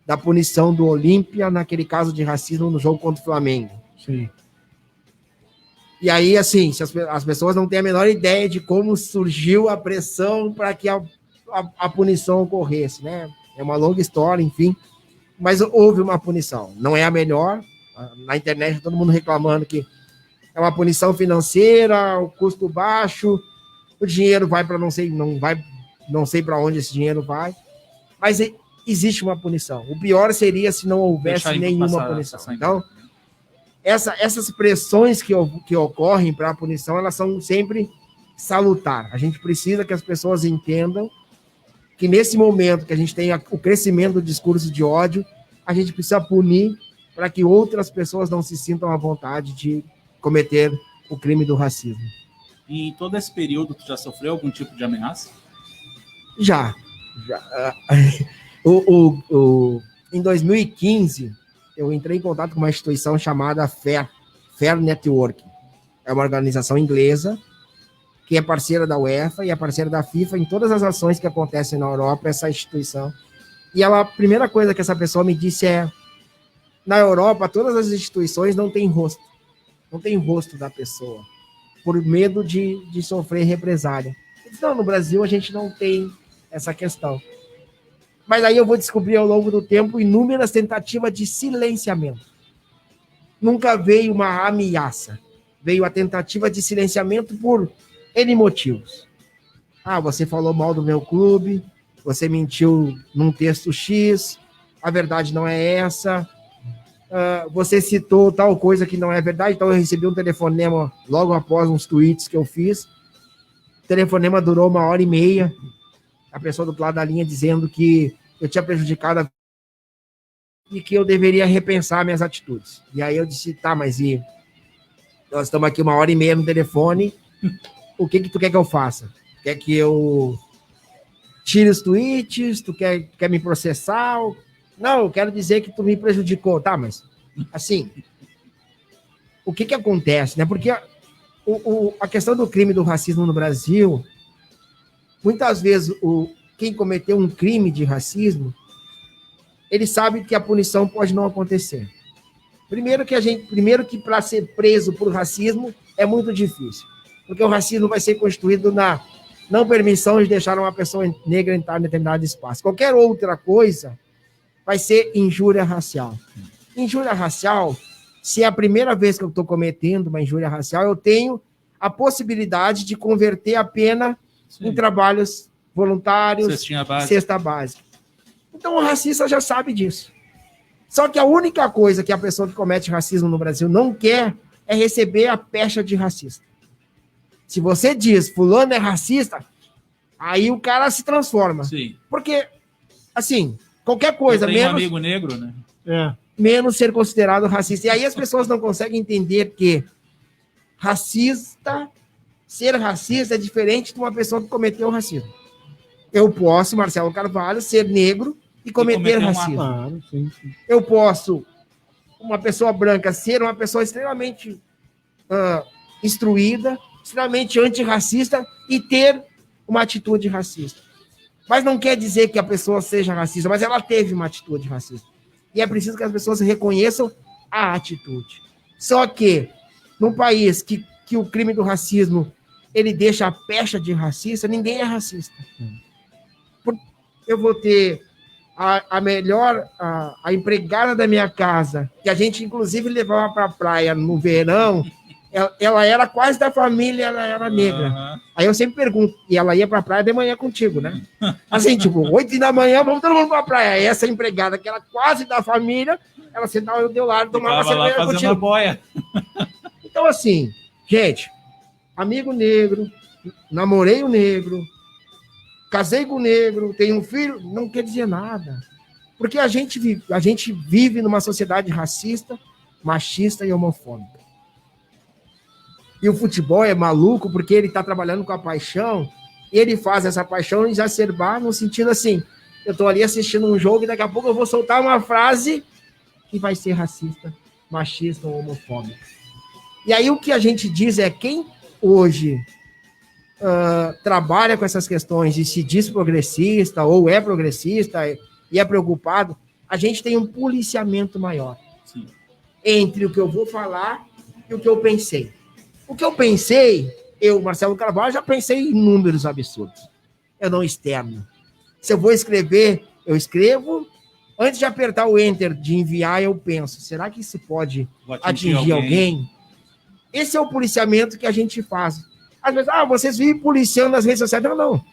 Speaker 4: da punição do Olímpia naquele caso de racismo no jogo contra o Flamengo.
Speaker 2: Sim.
Speaker 4: E aí, assim, se as pessoas não têm a menor ideia de como surgiu a pressão para que a punição ocorresse, né? É uma longa história, enfim. Mas houve uma punição. Não é a melhor. Na internet, todo mundo reclamando que é uma punição financeira, o custo baixo, o dinheiro vai para não sei para onde esse dinheiro vai. Mas existe uma punição. O pior seria se não houvesse nenhuma punição. Então, essas pressões que ocorrem para a punição, elas são sempre salutar. A gente precisa que as pessoas entendam que nesse momento que a gente tem o crescimento do discurso de ódio, a gente precisa punir para que outras pessoas não se sintam à vontade de cometer o crime do racismo.
Speaker 3: E em todo esse período, tu já sofreu algum tipo de ameaça?
Speaker 4: Já. Em 2015, eu entrei em contato com uma instituição chamada Fair Network. É uma organização inglesa que é parceira da UEFA e é parceira da FIFA em todas as ações que acontecem na Europa, essa instituição. E a primeira coisa que essa pessoa me disse é: na Europa, todas as instituições não têm rosto. Não tem rosto da pessoa, por medo de sofrer represália. Então, no Brasil, a gente não tem essa questão. Mas aí eu vou descobrir ao longo do tempo inúmeras tentativas de silenciamento. Nunca veio uma ameaça. Veio a tentativa de silenciamento por N motivos. Você falou mal do meu clube, você mentiu num texto X, a verdade não é essa, você citou tal coisa que não é verdade, então eu recebi um telefonema logo após uns tweets que eu fiz. O telefonema durou 1h30, a pessoa do outro lado da linha dizendo que eu tinha prejudicado e que eu deveria repensar minhas atitudes. E aí eu disse, tá, mas nós estamos aqui 1h30 no telefone, o que tu quer que eu faça? Quer que eu tire os tweets? Tu quer me processar? Não, eu quero dizer que tu me prejudicou. Tá, mas, assim, o que acontece, né? Porque a questão do crime do racismo no Brasil, muitas vezes quem cometeu um crime de racismo, ele sabe que a punição pode não acontecer. Primeiro que para ser preso por racismo é muito difícil, porque o racismo vai ser constituído na não permissão de deixar uma pessoa negra entrar em determinado espaço. Qualquer outra coisa vai ser injúria racial. Injúria racial, se é a primeira vez que eu estou cometendo uma injúria racial, eu tenho a possibilidade de converter a pena em trabalhos voluntários, cesta básica. Então o racista já sabe disso. Só que a única coisa que a pessoa que comete racismo no Brasil não quer é receber a pecha de racista. Se você diz fulano é racista, aí o cara se transforma. Sim. Porque, assim, qualquer coisa menos...
Speaker 3: um amigo negro, né?
Speaker 4: Menos ser considerado racista. E aí as pessoas não conseguem entender que ser racista é diferente de uma pessoa que cometeu racismo. Eu posso, Marcelo Carvalho, ser negro e cometer racismo.
Speaker 2: Claro, sim.
Speaker 4: Eu posso, uma pessoa branca, ser uma pessoa extremamente instruída, extremamente antirracista e ter uma atitude racista. Mas não quer dizer que a pessoa seja racista, mas ela teve uma atitude racista. E é preciso que as pessoas reconheçam a atitude. Só que, num país que o crime do racismo ele deixa a pecha de racista, ninguém é racista. Eu vou ter a melhor, a empregada da minha casa, que a gente inclusive levava para a praia no verão, ela era quase da família, ela era negra. Uhum. Aí eu sempre pergunto, e ela ia para a praia de manhã contigo, né? Assim, tipo, 8 da manhã, vamos todo mundo para a praia. Aí essa empregada, que era quase da família, ela sentava do teu lado, tomava cerveja contigo. Boia. Então, assim, gente, amigo negro, namorei o negro, casei com o negro, tenho um filho, não quer dizer nada. Porque a gente vive numa sociedade racista, machista e homofóbica. E o futebol é maluco porque ele está trabalhando com a paixão e ele faz essa paixão exacerbar no sentido assim, eu estou ali assistindo um jogo e daqui a pouco eu vou soltar uma frase que vai ser racista, machista ou homofóbica. E aí o que a gente diz é quem hoje trabalha com essas questões e se diz progressista ou é progressista e é preocupado, a gente tem um policiamento maior. Sim. Entre o que eu vou falar e o que eu pensei. O que eu pensei, Marcelo Carvalho, já pensei em números absurdos. Eu não externo. Se eu vou escrever, eu escrevo. Antes de apertar o Enter, de enviar, eu penso, será que isso pode atingir alguém? Esse é o policiamento que a gente faz. Às vezes, vocês vivem policiando as redes sociais. Não.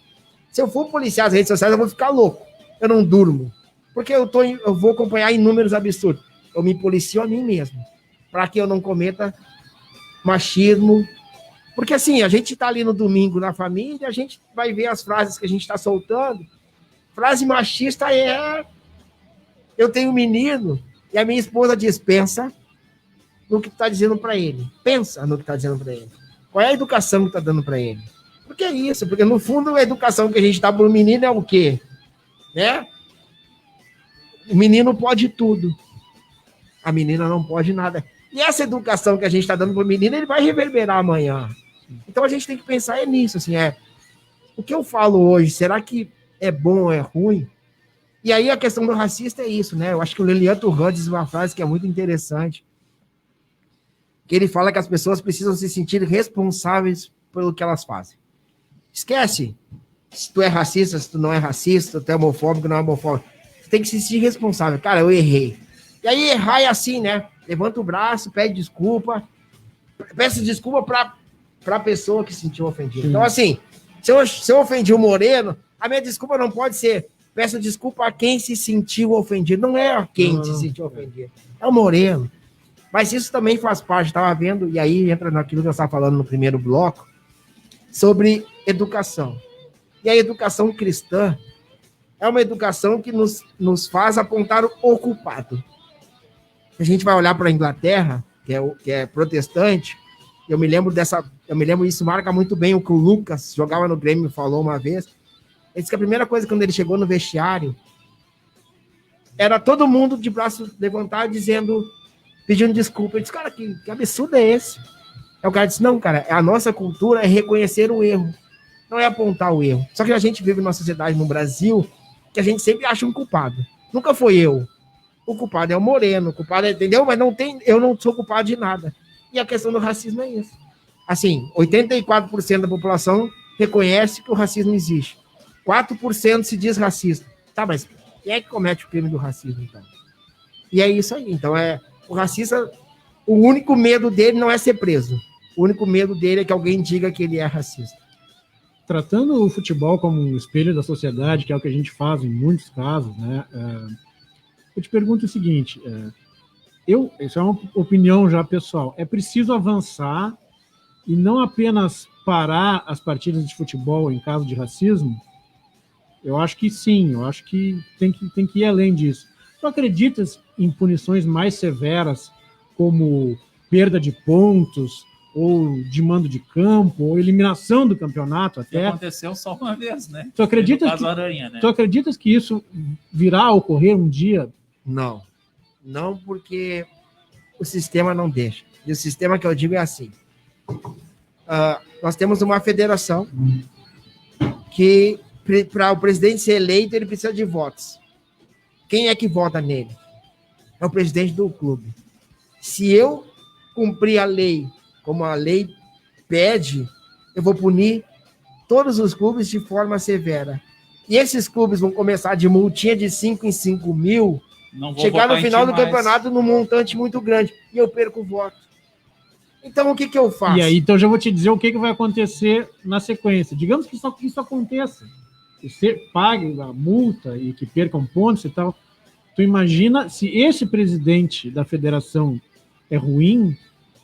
Speaker 4: Se eu for policiar as redes sociais, eu vou ficar louco. Eu não durmo. Porque eu vou acompanhar em números absurdos. Eu me policio a mim mesmo. Para que eu não cometa machismo. Porque assim, a gente está ali no domingo na família, a gente vai ver as frases que a gente está soltando. Frase machista é... Eu tenho um menino e a minha esposa diz, pensa no que está dizendo para ele. Pensa no que está dizendo para ele. Qual é a educação que está dando para ele? Por que isso? Porque no fundo a educação que a gente dá para o menino é o quê? Né? O menino pode tudo. A menina não pode nada. E essa educação que a gente está dando para o menino, ele vai reverberar amanhã. Então a gente tem que pensar nisso. Assim, o que eu falo hoje, será que é bom ou é ruim? E aí a questão do racista é isso, né? Eu acho que o Lilian Thuram diz uma frase que é muito interessante, que ele fala que as pessoas precisam se sentir responsáveis pelo que elas fazem. Esquece se tu é racista, se tu não é racista, se tu é homofóbico, não é homofóbico. Tu tem que se sentir responsável. Cara, eu errei. E aí errar é assim, né? Levanta o braço, pede desculpa. Peço desculpa para a pessoa que se sentiu ofendida. Então, assim, se eu ofendi o Moreno, a minha desculpa não pode ser peço desculpa a quem se sentiu ofendido. Não é a quem se sentiu ofendido. É o Moreno. Mas isso também faz parte. Estava vendo, e aí entra naquilo que eu estava falando no primeiro bloco, sobre educação. E a educação cristã é uma educação que nos faz apontar o culpado. A gente vai olhar para a Inglaterra, que é protestante, eu me lembro isso marca muito bem o que o Lucas, jogava no Grêmio, falou uma vez. Ele disse que a primeira coisa, quando ele chegou no vestiário, era todo mundo de braço levantado, pedindo desculpa. Eu disse, cara, que absurdo é esse? Aí o cara disse, não, cara, a nossa cultura é reconhecer o erro, não é apontar o erro. Só que a gente vive numa sociedade no Brasil que a gente sempre acha um culpado. Nunca foi eu. O culpado é o Moreno, o culpado é, entendeu? Mas eu não sou culpado de nada. E a questão do racismo é isso. Assim, 84% da população reconhece que o racismo existe. 4% se diz racista. Tá, mas quem é que comete o crime do racismo, então? E é isso aí. Então, o racista, o único medo dele não é ser preso. O único medo dele é que alguém diga que ele é racista.
Speaker 2: Tratando o futebol como um espelho da sociedade, que é o que a gente faz em muitos casos, né? Eu te pergunto o seguinte, isso é uma opinião já pessoal, é preciso avançar e não apenas parar as partidas de futebol em caso de racismo? Eu acho que sim, eu acho que tem que ir além disso. Tu acreditas em punições mais severas, como perda de pontos, ou de mando de campo, ou eliminação do campeonato até?
Speaker 3: Aconteceu só uma vez, né?
Speaker 2: Tu acreditas que isso virá a ocorrer um dia?
Speaker 4: Não. Não, porque o sistema não deixa. E o sistema que eu digo é assim. Nós temos uma federação que, para o presidente ser eleito, ele precisa de votos. Quem é que vota nele? É o presidente do clube. Se eu cumprir a lei como a lei pede, eu vou punir todos os clubes de forma severa. e esses clubes vão começar de multinha de 5 em 5 mil, chegar no final do campeonato num montante muito grande, e eu perco o voto. Então, o que eu faço?
Speaker 2: E aí, então, já vou te dizer o que vai acontecer na sequência. Digamos que isso aconteça. Você pague a multa e que percam pontos e tal. Tu imagina, se esse presidente da federação é ruim,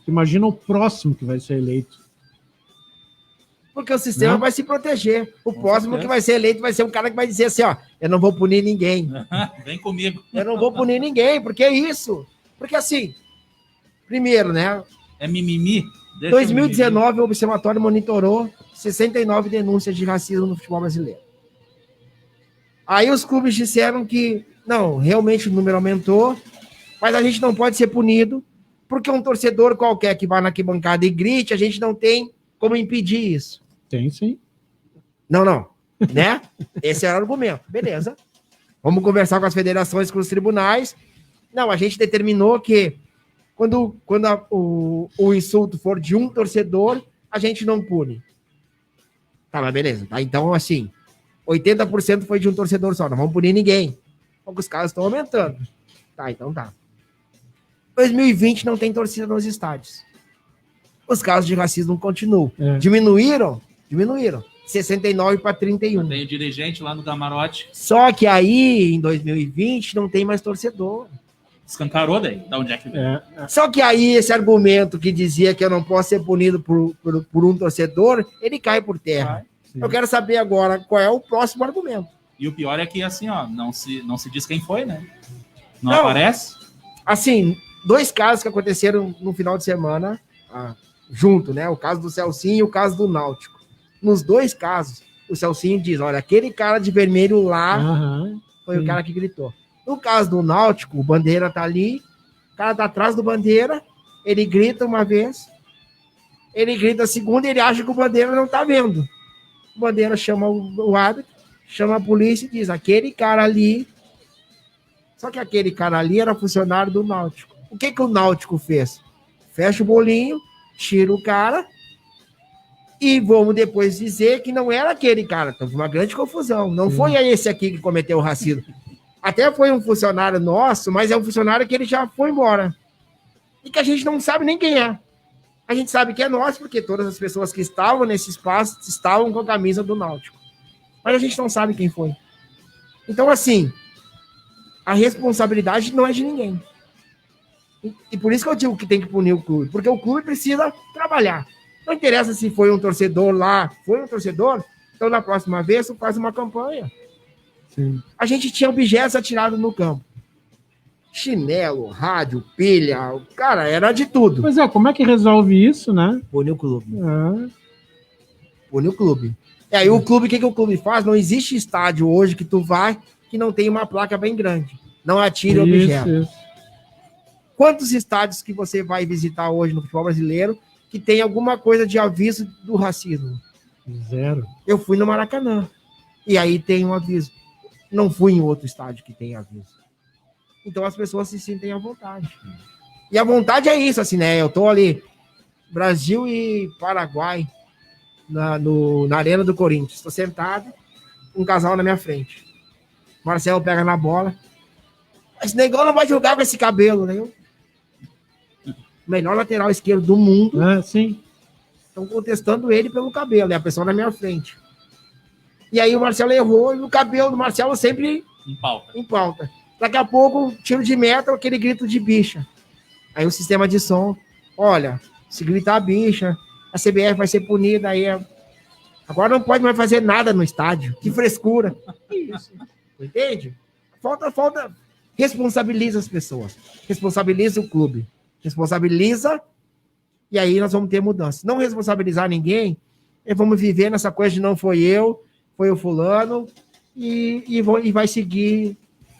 Speaker 2: tu imagina o próximo que vai ser eleito.
Speaker 4: Porque o sistema vai se proteger. O próximo que vai ser eleito vai ser um cara que vai dizer assim, ó, eu não vou punir ninguém.
Speaker 3: Vem comigo.
Speaker 4: Eu não vou punir ninguém, porque é isso. Porque assim, primeiro, né?
Speaker 3: É mimimi.
Speaker 4: 2019, o Observatório monitorou 69 denúncias de racismo no futebol brasileiro. Aí os clubes disseram que, não, realmente o número aumentou, mas a gente não pode ser punido, porque um torcedor qualquer que vá na arquibancada e grite, a gente não tem como impedir isso.
Speaker 2: Tem, sim.
Speaker 4: Não. Né? Esse era o argumento. Beleza. Vamos conversar com as federações, com os tribunais. Não, a gente determinou que quando o insulto for de um torcedor, a gente não pune. Tá, mas beleza. Tá, então, assim, 80% foi de um torcedor só. Não vamos punir ninguém. Porque os casos estão aumentando. Tá, então tá. 2020 não tem torcida nos estádios. Os casos de racismo continuam. Diminuíram? Diminuíram. 69 para 31.
Speaker 3: Tem o dirigente lá no camarote.
Speaker 4: Só que aí, em 2020, não tem mais torcedor.
Speaker 3: Escancarou daí, da onde é que veio.
Speaker 4: Só que aí, esse argumento que dizia que eu não posso ser punido por um torcedor, ele cai por terra. Eu quero saber agora qual é o próximo argumento.
Speaker 3: E o pior é que, assim, ó, não se diz quem foi, né? Não aparece?
Speaker 4: Assim, 2 casos que aconteceram no final de semana, junto, né? O caso do Celcinho e o caso do Náutico. Nos 2 casos, o Celcinho diz, olha, aquele cara de vermelho lá foi o cara que gritou. No caso do Náutico, o Bandeira tá ali, o cara tá atrás do Bandeira, ele grita uma vez, ele grita a segunda e ele acha que o Bandeira não tá vendo. O Bandeira chama o árbitro, chama a polícia e diz, aquele cara ali... Só que aquele cara ali era funcionário do Náutico. O que o Náutico fez? Fecha o bolinho, tira o cara e vamos depois dizer que não era aquele cara. Teve uma grande confusão. Não foi esse aqui que cometeu o racismo. Até foi um funcionário nosso, mas é um funcionário que ele já foi embora. E que a gente não sabe nem quem é. A gente sabe que é nosso, porque todas as pessoas que estavam nesse espaço estavam com a camisa do Náutico. Mas a gente não sabe quem foi. Então, assim, a responsabilidade não é de ninguém. E por isso que eu digo que tem que punir o clube. Porque o clube precisa trabalhar. Não interessa se foi um torcedor lá. Foi um torcedor? Então, na próxima vez, tu faz uma campanha. Sim. A gente tinha objetos atirados no campo. Chinelo, rádio, pilha, cara, era de tudo.
Speaker 2: Pois é, como é que resolve isso, né?
Speaker 4: Pune o clube. Pune o clube. E aí o clube, o que o clube faz? Não existe estádio hoje que tu vai que não tem uma placa bem grande. Não atire objeto. Isso. Quantos estádios que você vai visitar hoje no futebol brasileiro que tem alguma coisa de aviso do racismo?
Speaker 2: 0.
Speaker 4: Eu fui no Maracanã. E aí tem um aviso. Não fui em outro estádio que tem aviso. Então as pessoas se sentem à vontade. E a vontade é isso, assim, né? Eu tô ali, Brasil e Paraguai, na Arena do Corinthians. Estou sentado, um casal na minha frente. Marcelo pega na bola. Esse negão não vai jogar com esse cabelo, né? Melhor lateral esquerdo do mundo.
Speaker 2: Sim.
Speaker 4: Estão contestando ele pelo cabelo, é a pessoa na minha frente. E aí o Marcelo errou e o cabelo do Marcelo sempre em pauta. Daqui a pouco, tiro de meta, aquele grito de bicha. Aí o sistema de som, olha, se gritar bicha, a CBF vai ser punida, aí agora não pode mais fazer nada no estádio. Que frescura. Isso. Entende? Falta. Responsabiliza as pessoas. Responsabiliza o clube. Responsabiliza e aí nós vamos ter mudança. Não responsabilizar ninguém, vamos viver nessa coisa de não foi eu, foi o fulano e vai seguir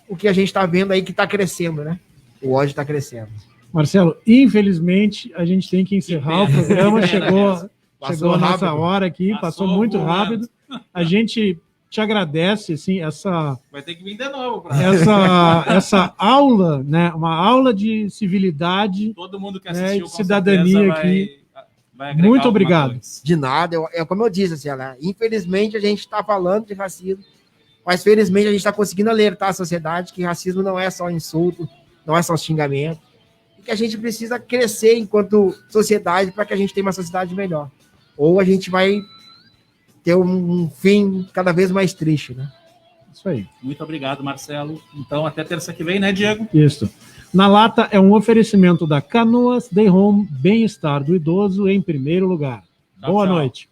Speaker 4: o que a gente está vendo aí que está crescendo, né? O ódio está crescendo.
Speaker 2: Marcelo, infelizmente a gente tem que encerrar o programa. Chegou a nossa hora aqui, passou muito rápido. A gente te agradece, assim,
Speaker 3: vai ter que vir de novo.
Speaker 2: Essa aula, né? Uma aula de civilidade.
Speaker 3: Todo mundo que assistiu,
Speaker 2: de cidadania aqui. Vai muito obrigado.
Speaker 4: De nada. Como eu disse, assim, infelizmente a gente está falando de racismo mas felizmente a gente está conseguindo alertar a sociedade que racismo não é só insulto, não é só xingamento, e que a gente precisa crescer enquanto sociedade para que a gente tenha uma sociedade melhor. Ou a gente vai ter um fim cada vez mais triste, né?
Speaker 2: Isso aí.
Speaker 3: Muito obrigado, Marcelo. Então, até terça que vem, né, Diego?
Speaker 2: Isso. Na Lata é um oferecimento da Canoas Day Home, bem-estar do idoso em primeiro lugar. Boa noite.